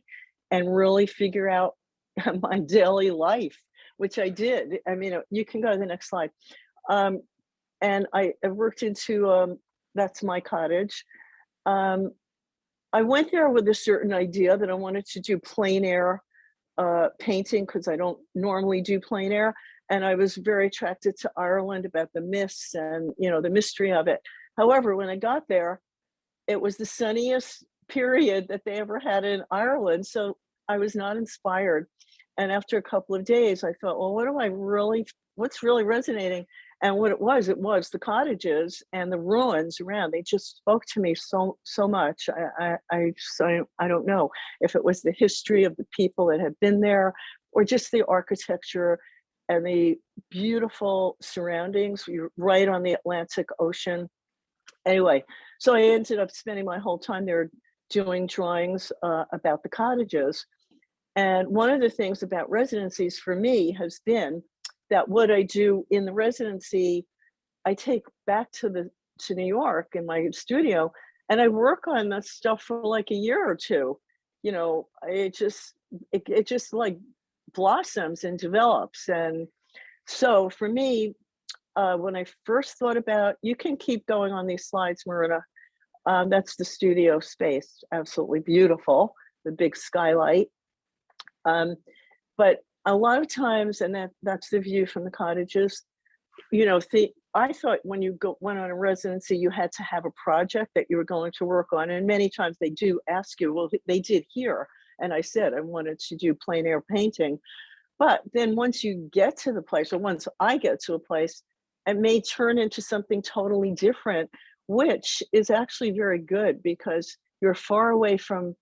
and really figure out my daily life, which I did. I mean, you can go to the next slide. And I worked into, that's my cottage. I went there with a certain idea that I wanted to do plein air painting, because I don't normally do plein air. And I was very attracted to Ireland, about the mists and, you know, the mystery of it. However, when I got there, it was the sunniest period that they ever had in Ireland. So I was not inspired. And after a couple of days, I thought, well, what's really resonating? And what it was the cottages and the ruins around. They just spoke to me so much. I don't know if it was the history of the people that had been there, or just the architecture and the beautiful surroundings. We were right on the Atlantic Ocean. Anyway, so I ended up spending my whole time there doing drawings about the cottages. And one of the things about residencies for me has been that what I do in the residency, I take back to New York in my studio, and I work on that stuff for like a year or two. You know, it just like blossoms and develops. And so for me, when I first thought about, you can keep going on these slides, Marina. That's the studio space, absolutely beautiful, the big skylight. But a lot of times, and that's the view from the cottages, you know, I thought when you went on a residency, you had to have a project that you were going to work on. And many times they do ask you, well, they did here. And I said, I wanted to do plein air painting. But then once you get to the place, or once I get to a place, it may turn into something totally different, which is actually very good, because you're far away from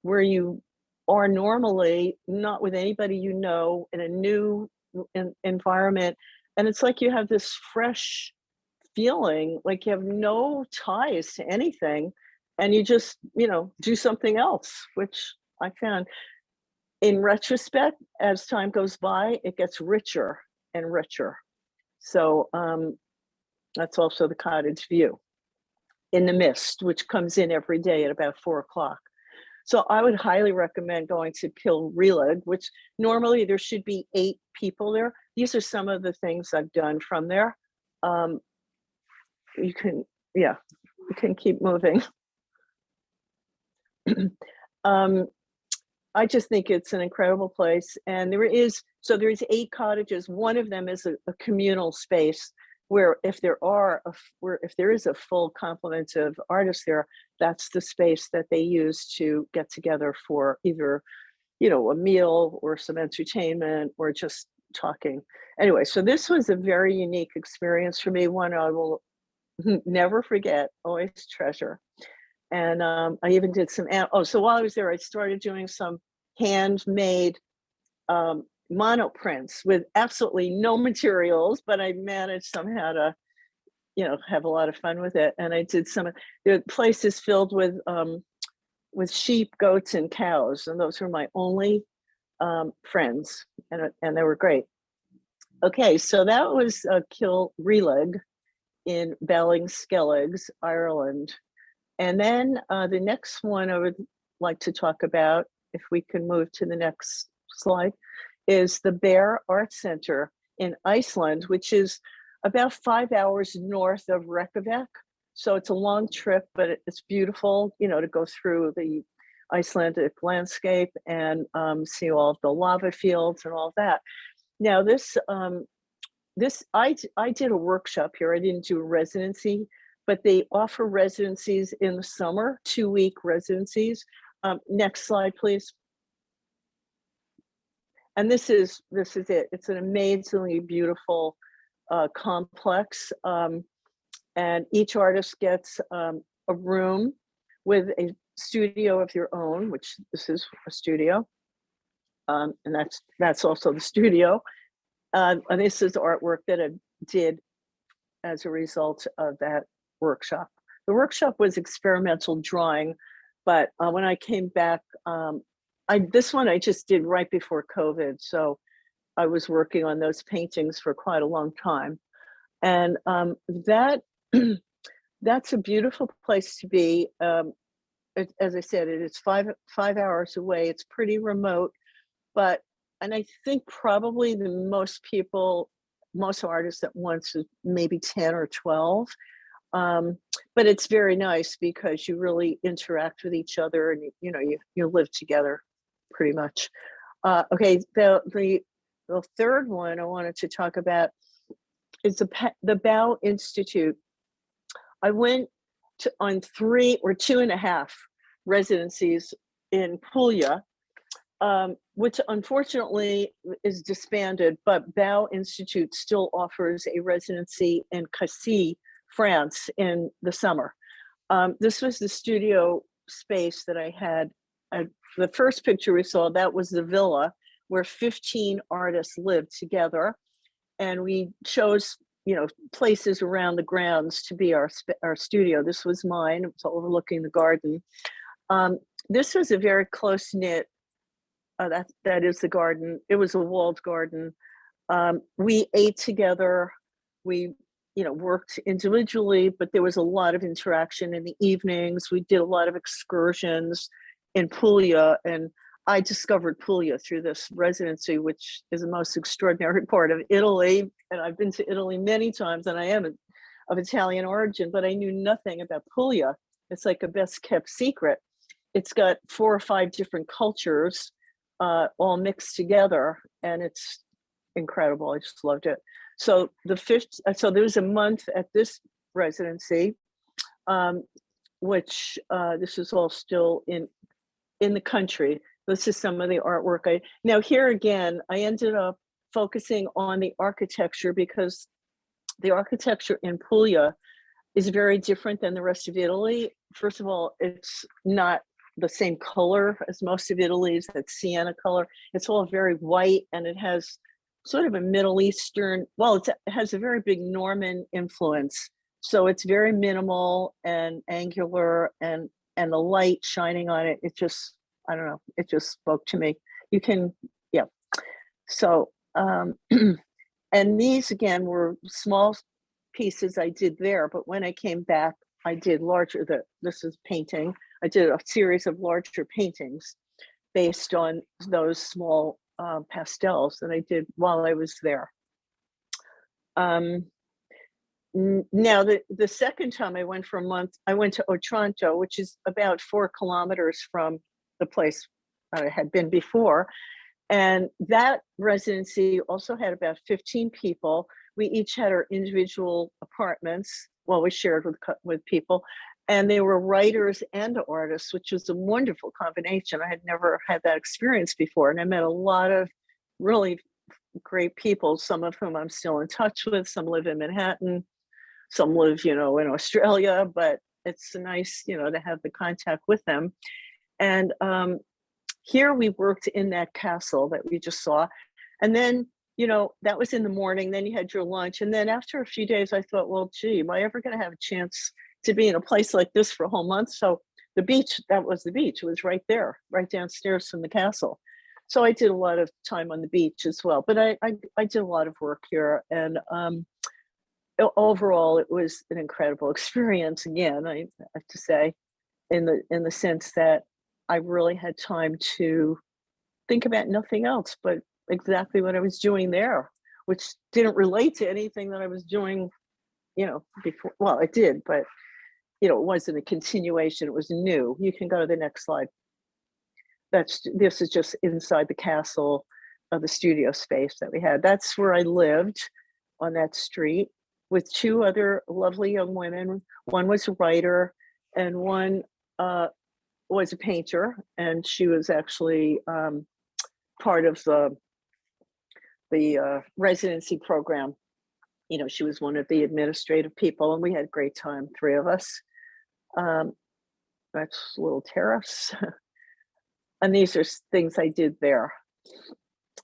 where you are normally, not with anybody you know, in a new environment. And it's like you have this fresh feeling, like you have no ties to anything, and you just, you know, do something else, which I found in retrospect, as time goes by, it gets richer and richer. So that's also the cottage view in the mist, which comes in every day at about 4 o'clock. So I would highly recommend going to Kilreelig, which normally there should be 8 people there. These are some of the things I've done from there. You can keep moving. I just think it's an incredible place. And there is 8 cottages. One of them is a communal space where if there is a full complement of artists there, that's the space that they use to get together for either, you know, a meal or some entertainment or just talking. Anyway, so this was a very unique experience for me, one I will never forget, always treasure. And I even did some, so while I was there, I started doing some handmade monoprints with absolutely no materials, but I managed somehow to, you know, have a lot of fun with it. And I did the place is filled with sheep, goats, and cows, and those were my only friends, and they were great. Okay, so that was Kilreelig in Ballinskelligs, Ireland. And then the next one I would like to talk about, if we can move to the next slide, is the Bear Art Center in Iceland, which is about 5 hours north of Reykjavik. So it's a long trip, but it's beautiful, you know, to go through the Icelandic landscape and see all of the lava fields and all that. Now I did a workshop here. I didn't do a residency, but they offer residencies in the summer, 2-week residencies. Next slide, please. And this is it. It's an amazingly beautiful complex, and each artist gets a room with a studio of your own, which this is a studio, and that's also the studio. And this is artwork that I did as a result of that workshop. The workshop was experimental drawing, but when I came back, this one I just did right before COVID, so I was working on those paintings for quite a long time, and that's a beautiful place to be. As I said, it is five hours away. It's pretty remote, and I think probably the most artists at once is maybe 10 or 12. But it's very nice because you really interact with each other, and you live together pretty much. Okay, the third one I wanted to talk about is the Bow Institute. I went on 3 or 2.5 residencies in Puglia, which unfortunately is disbanded, but Bow Institute still offers a residency in Cassis, France in the summer. This was the studio space that I had. The first picture we saw, that was the villa where 15 artists lived together. And we chose, places around the grounds to be our studio. This was mine. It was overlooking the garden. This was a very close-knit, that is the garden. It was a walled garden. We ate together. We worked individually, but there was a lot of interaction in the evenings. We did a lot of excursions in Puglia, and I discovered Puglia through this residency, which is the most extraordinary part of Italy. And I've been to Italy many times, and I am of Italian origin, but I knew nothing about Puglia. It's like a best kept secret. It's got 4 or 5 different cultures all mixed together, and it's incredible. I just loved it. So there was a month at this residency, which this is all still in the country. This is some of the artwork. Now here again, I ended up focusing on the architecture because the architecture in Puglia is very different than the rest of Italy. First of all, it's not the same color as most of Italy's, that sienna color. It's all very white, and it has sort of a Middle Eastern, it has a very big Norman influence. So it's very minimal and angular, and the light shining on it, it just, I don't know, it just spoke to me. So, and these again were small pieces I did there, but when I came back, I did larger, this is painting. I did a series of larger paintings based on those small pastels that I did while I was there. Now, the second time I went for a month, I went to Otranto, which is about 4 kilometers from the place I had been before. And that residency also had about 15 people. We each had our individual apartments. Well, we shared with people, and they were writers and artists, which was a wonderful combination. I had never had that experience before, and I met a lot of really great people, some of whom I'm still in touch with. Some live in Manhattan, some live, in Australia, but it's nice, to have the contact with them. And here we worked in that castle that we just saw. And then, that was in the morning, then you had your lunch. And then after a few days, I thought, well, gee, am I ever going to have a chance to be in a place like this for a whole month? So the beach, that was the beach. It was right there, right downstairs from the castle. So I did a lot of time on the beach as well. But I did a lot of work here. And overall, it was an incredible experience. Again, I have to say, in the sense that I really had time to think about nothing else but exactly what I was doing there, which didn't relate to anything that I was doing, before. Well, it did, but it wasn't a continuation. It was new. You can go to the next slide. this is just inside the castle of the studio space that we had. That's where I lived, on that street, with two other lovely young women. One was a writer and one was a painter, and she was actually part of the residency program. You know, she was one of the administrative people, and we had a great time, three of us. That's a little terrace. And these are things I did there,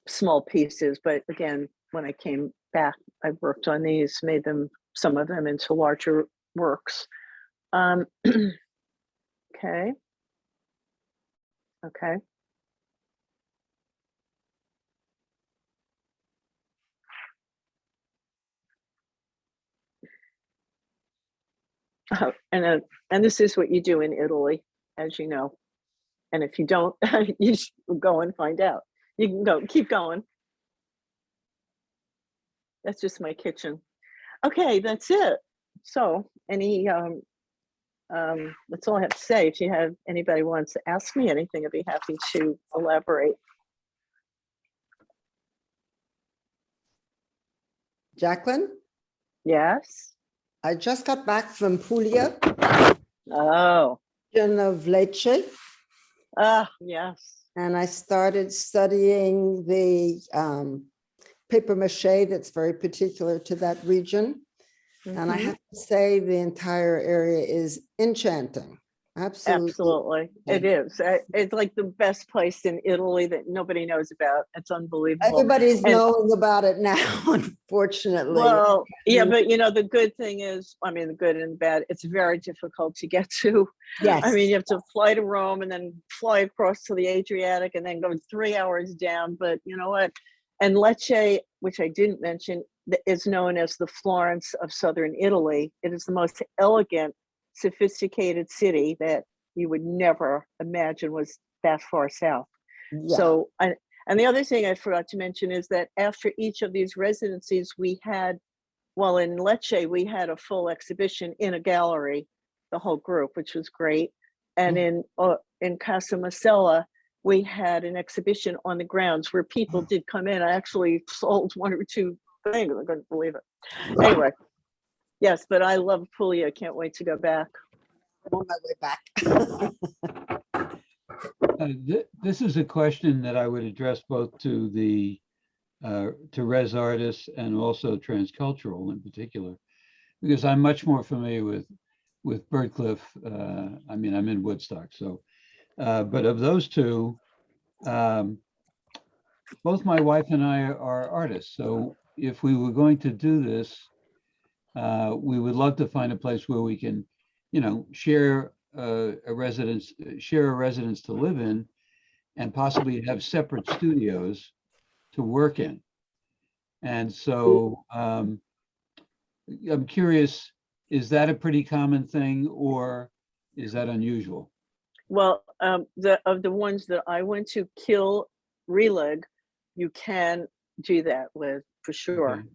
small pieces, but again, when I came back, I worked on these, made them, some of them, into larger works. Okay. Okay. And this is what you do in Italy, as you know. And if you don't, you should go and find out. You can go, keep going. That's just my kitchen. Okay, that's it. So that's all I have to say. If you have anybody wants to ask me anything, I'd be happy to elaborate. Jacqueline, Yes. I just got back from Puglia, Oh. region of Lecce, Yes. and I started studying the paper mache that's very particular to that region. And I have to say the entire area is enchanting. Absolutely. It is. It's like the best place in Italy that nobody knows about. It's unbelievable. Everybody's knowing about it now, unfortunately. Well, yeah, but you know, the good thing is, I mean, the good and bad, it's very difficult to get to. Yes. I mean, you have to fly to Rome and then fly across to the Adriatic and then go 3 hours down. But you know what? And Lecce, which I didn't mention, is known as the Florence of Southern Italy. It is the most elegant, sophisticated city that you would never imagine was that far south. Yeah. So, and the other thing I forgot to mention is that after each of these residencies, we had, well, in Lecce, we had a full exhibition in a gallery, the whole group, which was great. And in Casa Masella, we had an exhibition on the grounds where people did come in. I actually sold 1 or 2 things. I couldn't believe it. Anyway, yes, but I love Puglia. I can't wait to go back. I'm on my way back. This is a question that I would address both to the to res artists and also transcultural in particular, because I'm much more familiar with Birdcliff. I mean, I'm in Woodstock, so but of those two, both my wife and I are artists. So if we were going to do this, we would love to find a place where we can, you know, share a residence to live in, and possibly have separate studios to work in. And so I'm curious, is that a pretty common thing, or is that unusual? Well, of the ones that I went to, Kill Releg, you can do that with, for sure.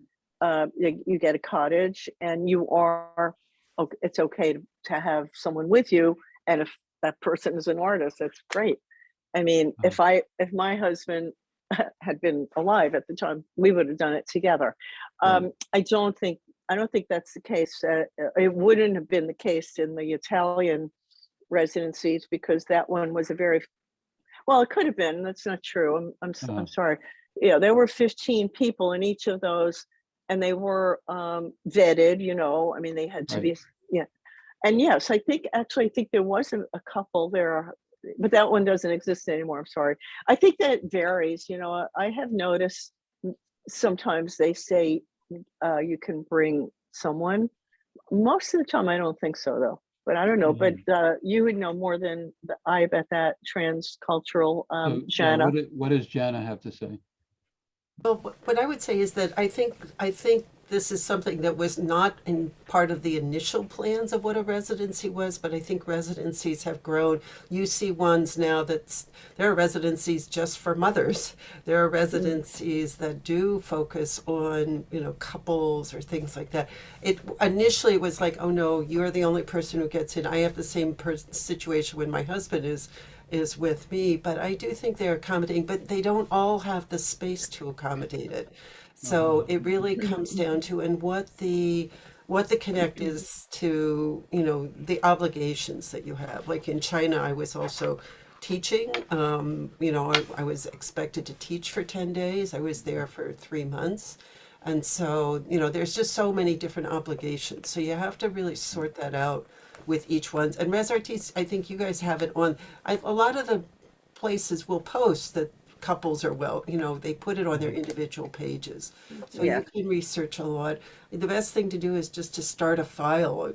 Okay. You get a cottage, and you are, it's okay to have someone with you, and if that person is an artist, that's great. I mean, if my husband had been alive at the time, we would have done it together. I don't think that's the case. It wouldn't have been the case in the Italian residencies, because that one was a very, well, it could have been. That's not true. I'm sorry. Yeah, there were 15 people in each of those, and they were vetted. You know, I mean, they had to be. Yeah, and yes, I think there was a couple there, but that one doesn't exist anymore. I'm sorry. I think that it varies. You know, I have noticed sometimes they say you can bring someone. Most of the time, I don't think so, though. But I don't know. But you would know more than I about that transcultural, Janna. What does Janna have to say? Well, what I would say is that I think this is something that was not in part of the initial plans of what a residency was, but I think residencies have grown. You see ones now there are residencies just for mothers. There are residencies that do focus on, you know, couples or things like that. It initially was like, oh no, you're the only person who gets in. I have the same situation when my husband is is with me, but I do think they're accommodating, but they don't all have the space to accommodate it. So it really comes down to, and what the connect is to, you know, the obligations that you have. Like in China, I was also teaching. You know, I was expected to teach for 10 days. I was there for 3 months. And so, you know, there's just so many different obligations. So you have to really sort that out with each one. And Residencies, I think you guys have it on. A lot of the places will post that couples are well, you know, they put it on their individual pages. So Yeah. you can research a lot. The best thing to do is just to start a file,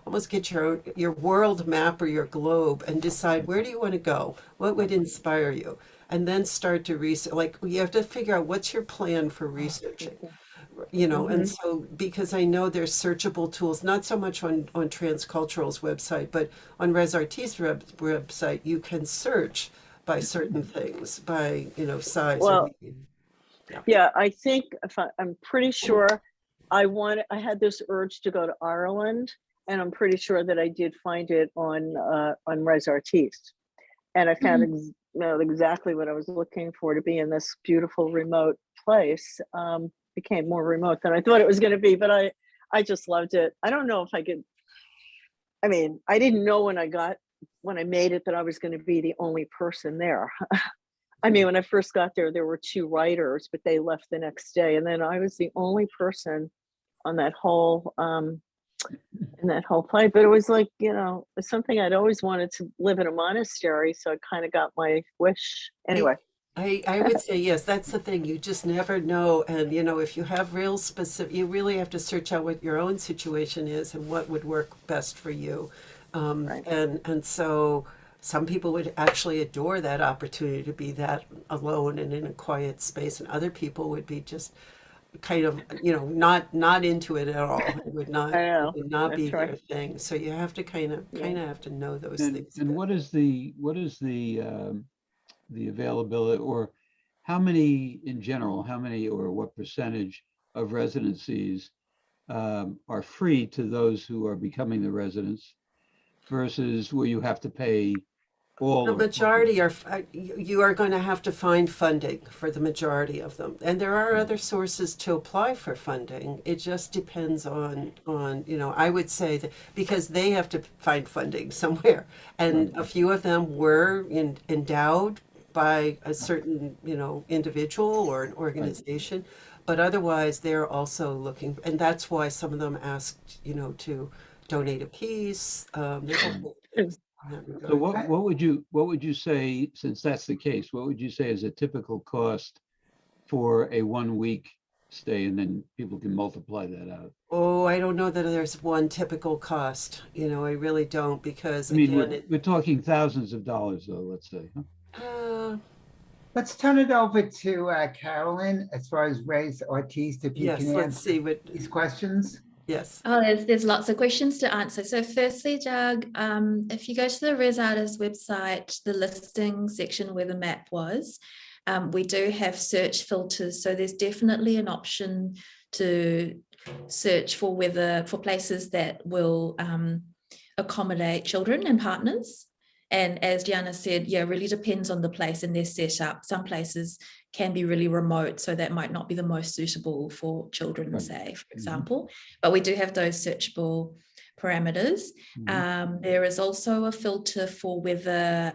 almost get your world map or your globe and decide where do you want to go? What would inspire you? And then start to research, like you have to figure out what's your plan for researching, you know. And so because I know there's searchable tools, not so much on Transcultural's website, but on Residencies website, you can search by certain things, by, you know, size. Well, yeah. yeah, I think I'm pretty sure I had this urge to go to Ireland, and I'm pretty sure that I did find it on Residencies, and I found you know, exactly what I was looking for, to be in this beautiful remote place. Became more remote than I thought it was going to be, but I just loved it. I don't know if I could. I mean, I didn't know when I made it that I was going to be the only person there. I mean, when I first got there, there were 2 writers, but they left the next day, and then I was the only person on that whole in that whole play. But it was like, you know, it's something I'd always wanted to live in a monastery, so I kind of got my wish anyway. I would say yes, that's the thing. You just never know. And, you know, if you have real specific, you really have to search out what your own situation is and what would work best for you. Right. And so some people would actually adore that opportunity to be that alone and in a quiet space, and other people would be just kind of, you know, not into it at all. It would not, I know. it would not be That's right. their thing. So you have to kind of have to know those things. And what is the availability, or how many in general, how many or what percentage of residencies are free to those who are becoming the residents versus where you have to pay all The or majority are, you are going to have to find funding for the majority of them. And there are other sources to apply for funding. It just depends on, you know, I would say that because they have to find funding somewhere. And a few of them were endowed by a certain, you know, individual or an organization. But otherwise, they're also looking, and that's why some of them asked, you know, to donate a piece. There's a whole in that regard. So what would you say, since that's the case, what would you say is a typical cost for a 1 week stay, and then people can multiply that out? Oh, I don't know that there's one typical cost. You know, I really don't, because I mean, again, we're talking thousands of dollars though, let's say, huh? Let's turn it over to Carolyn as far as Ray's Artiste, if you yes, can let's answer see what, these questions. yes. Oh, there's lots of questions to answer. So firstly, Doug, if you go to the Res Artist website, the listing section where the map was, we do have search filters. So there's definitely an option to search for places that will accommodate children and partners. And as Janna said, yeah, it really depends on the place and their setup. Some places can be really remote, so that might not be the most suitable for children, Right. say, for example. But we do have those searchable parameters. There is also a filter for whether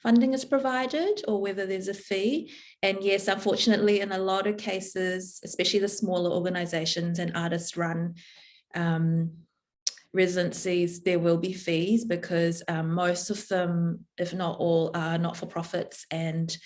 funding is provided or whether there's a fee. And yes, unfortunately, in a lot of cases, especially the smaller organizations and artist-run residencies, there will be fees because most of them, if not all, are not-for-profits, and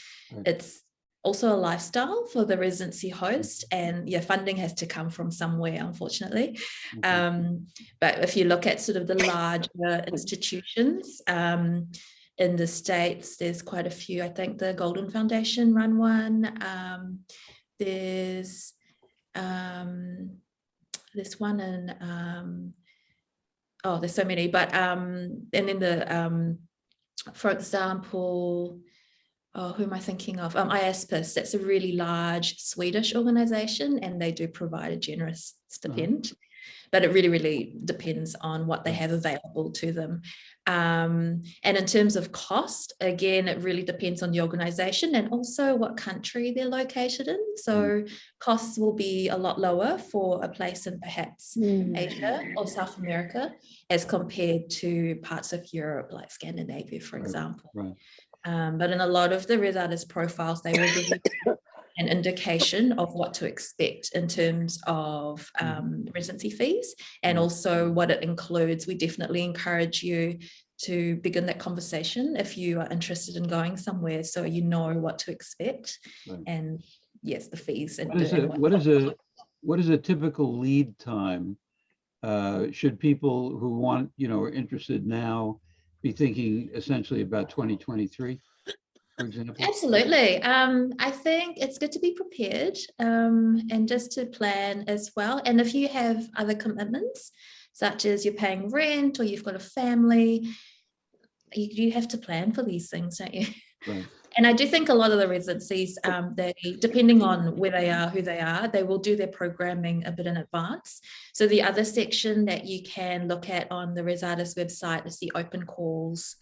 it's also a lifestyle for the residency host, and yeah, funding has to come from somewhere, unfortunately. But if you look at sort of the larger institutions in the States, there's quite a few. I think the Golden Foundation run one. There's one in there's so many, but and then the for example, who am I thinking of? IASPIS, that's a really large Swedish organization, and they do provide a generous stipend. but it really, really depends on what they have available to them. And in terms of cost, again, it really depends on the organization and also what country they're located in. So costs will be a lot lower for a place in perhaps Asia or South America as compared to parts of Europe, like Scandinavia, for example. But in a lot of the Res Artist profiles, they will give you an indication of what to expect in terms of residency fees and also what it includes. We definitely encourage you to begin that conversation if you are interested in going somewhere, so you know what to expect and yes, the fees. And what is a typical lead time? Should people who want, are interested now be thinking essentially about 2023? For example? Absolutely. I think it's good to be prepared and just to plan as well. And if you have other commitments, such as you're paying rent or you've got a family, you have to plan for these things, don't you? Right. And I do think a lot of the residencies, depending on where they are, who they are, they will do their programming a bit in advance. So the other section that you can look at on the Res Artist website is the open calls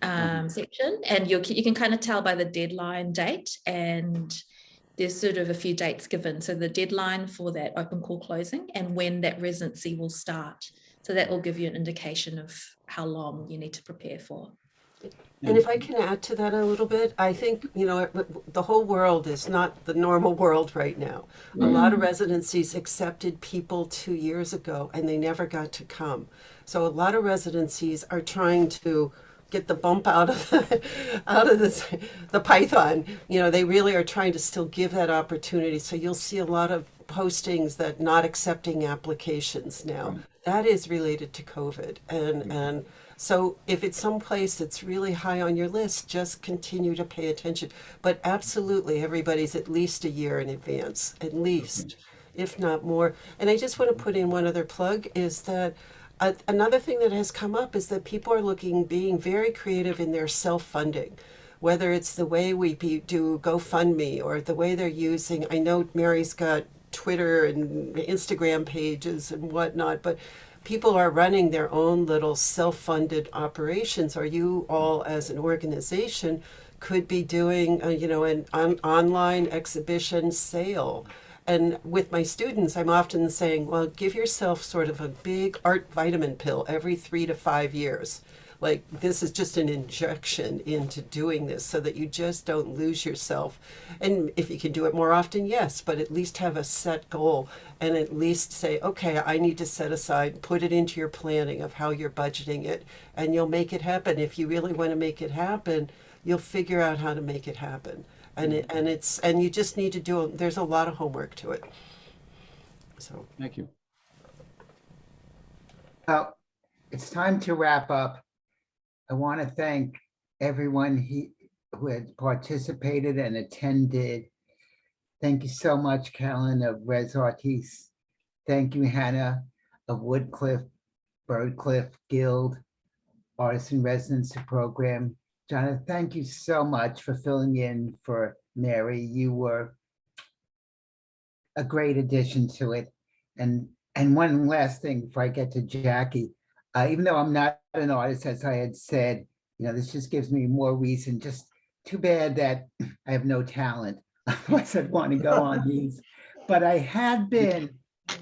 section, and you can kind of tell by the deadline date, and there's sort of a few dates given. So the deadline for that open call closing and when that residency will start. So that will give you an indication of how long you need to prepare for. And if I can add to that a little bit, I think, the whole world is not the normal world right now. A lot of residencies accepted people 2 years ago and they never got to come. So a lot of residencies are trying to get the bump out of the python. They really are trying to still give that opportunity. So you'll see a lot of postings that not accepting applications now. That is related to COVID. And so if it's someplace that's really high on your list, just continue to pay attention. But absolutely, everybody's at least a year in advance, at least, if not more. And I just want to put in one other plug is that another thing that has come up is that people are being very creative in their self-funding, whether it's the way we do GoFundMe or the way they're using. I know Mary's got Twitter and Instagram pages and whatnot, but people are running their own little self-funded operations, or you all as an organization could be doing, an online exhibition sale. And with my students, I'm often saying, well, give yourself sort of a big art vitamin pill every 3 to 5 years. Like, this is just an injection into doing this so that you just don't lose yourself. And if you can do it more often, yes, but at least have a set goal and at least say, okay, I need to set aside, put it into your planning of how you're budgeting it, and you'll make it happen. If you really want to make it happen, you'll figure out how to make it happen. And you just need to do, there's a lot of homework to it. So thank you. Well, it's time to wrap up. I want to thank everyone who had participated and attended. Thank you so much, Carolyn of Res Artiste. Thank you, Hannah of Woodcliff, Birdcliff Guild, Artisan Residency Program. Janna, thank you so much for filling in for Mary. You were a great addition to it. And one last thing before I get to Jackie, even though I'm not an artist, as I had said, this just gives me more reason. Just too bad that I have no talent. Otherwise, I'd want to go on these. But I had been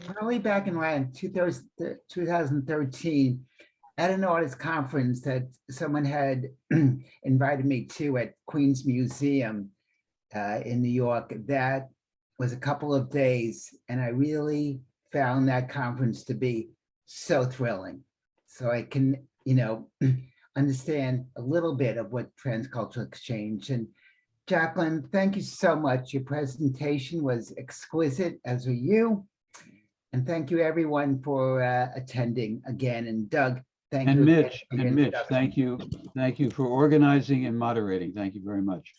probably back in around 2013 at an artist conference that someone had invited me to at Queens Museum in New York. That was a couple of days, and I really found that conference to be so thrilling. So I can, understand a little bit of what Transcultural Exchange. And Jacqueline, thank you so much. Your presentation was exquisite, as are you. And thank you everyone for attending again. And Doug, thank you. And Mitch, thank you. Thank you for organizing and moderating. Thank you very much.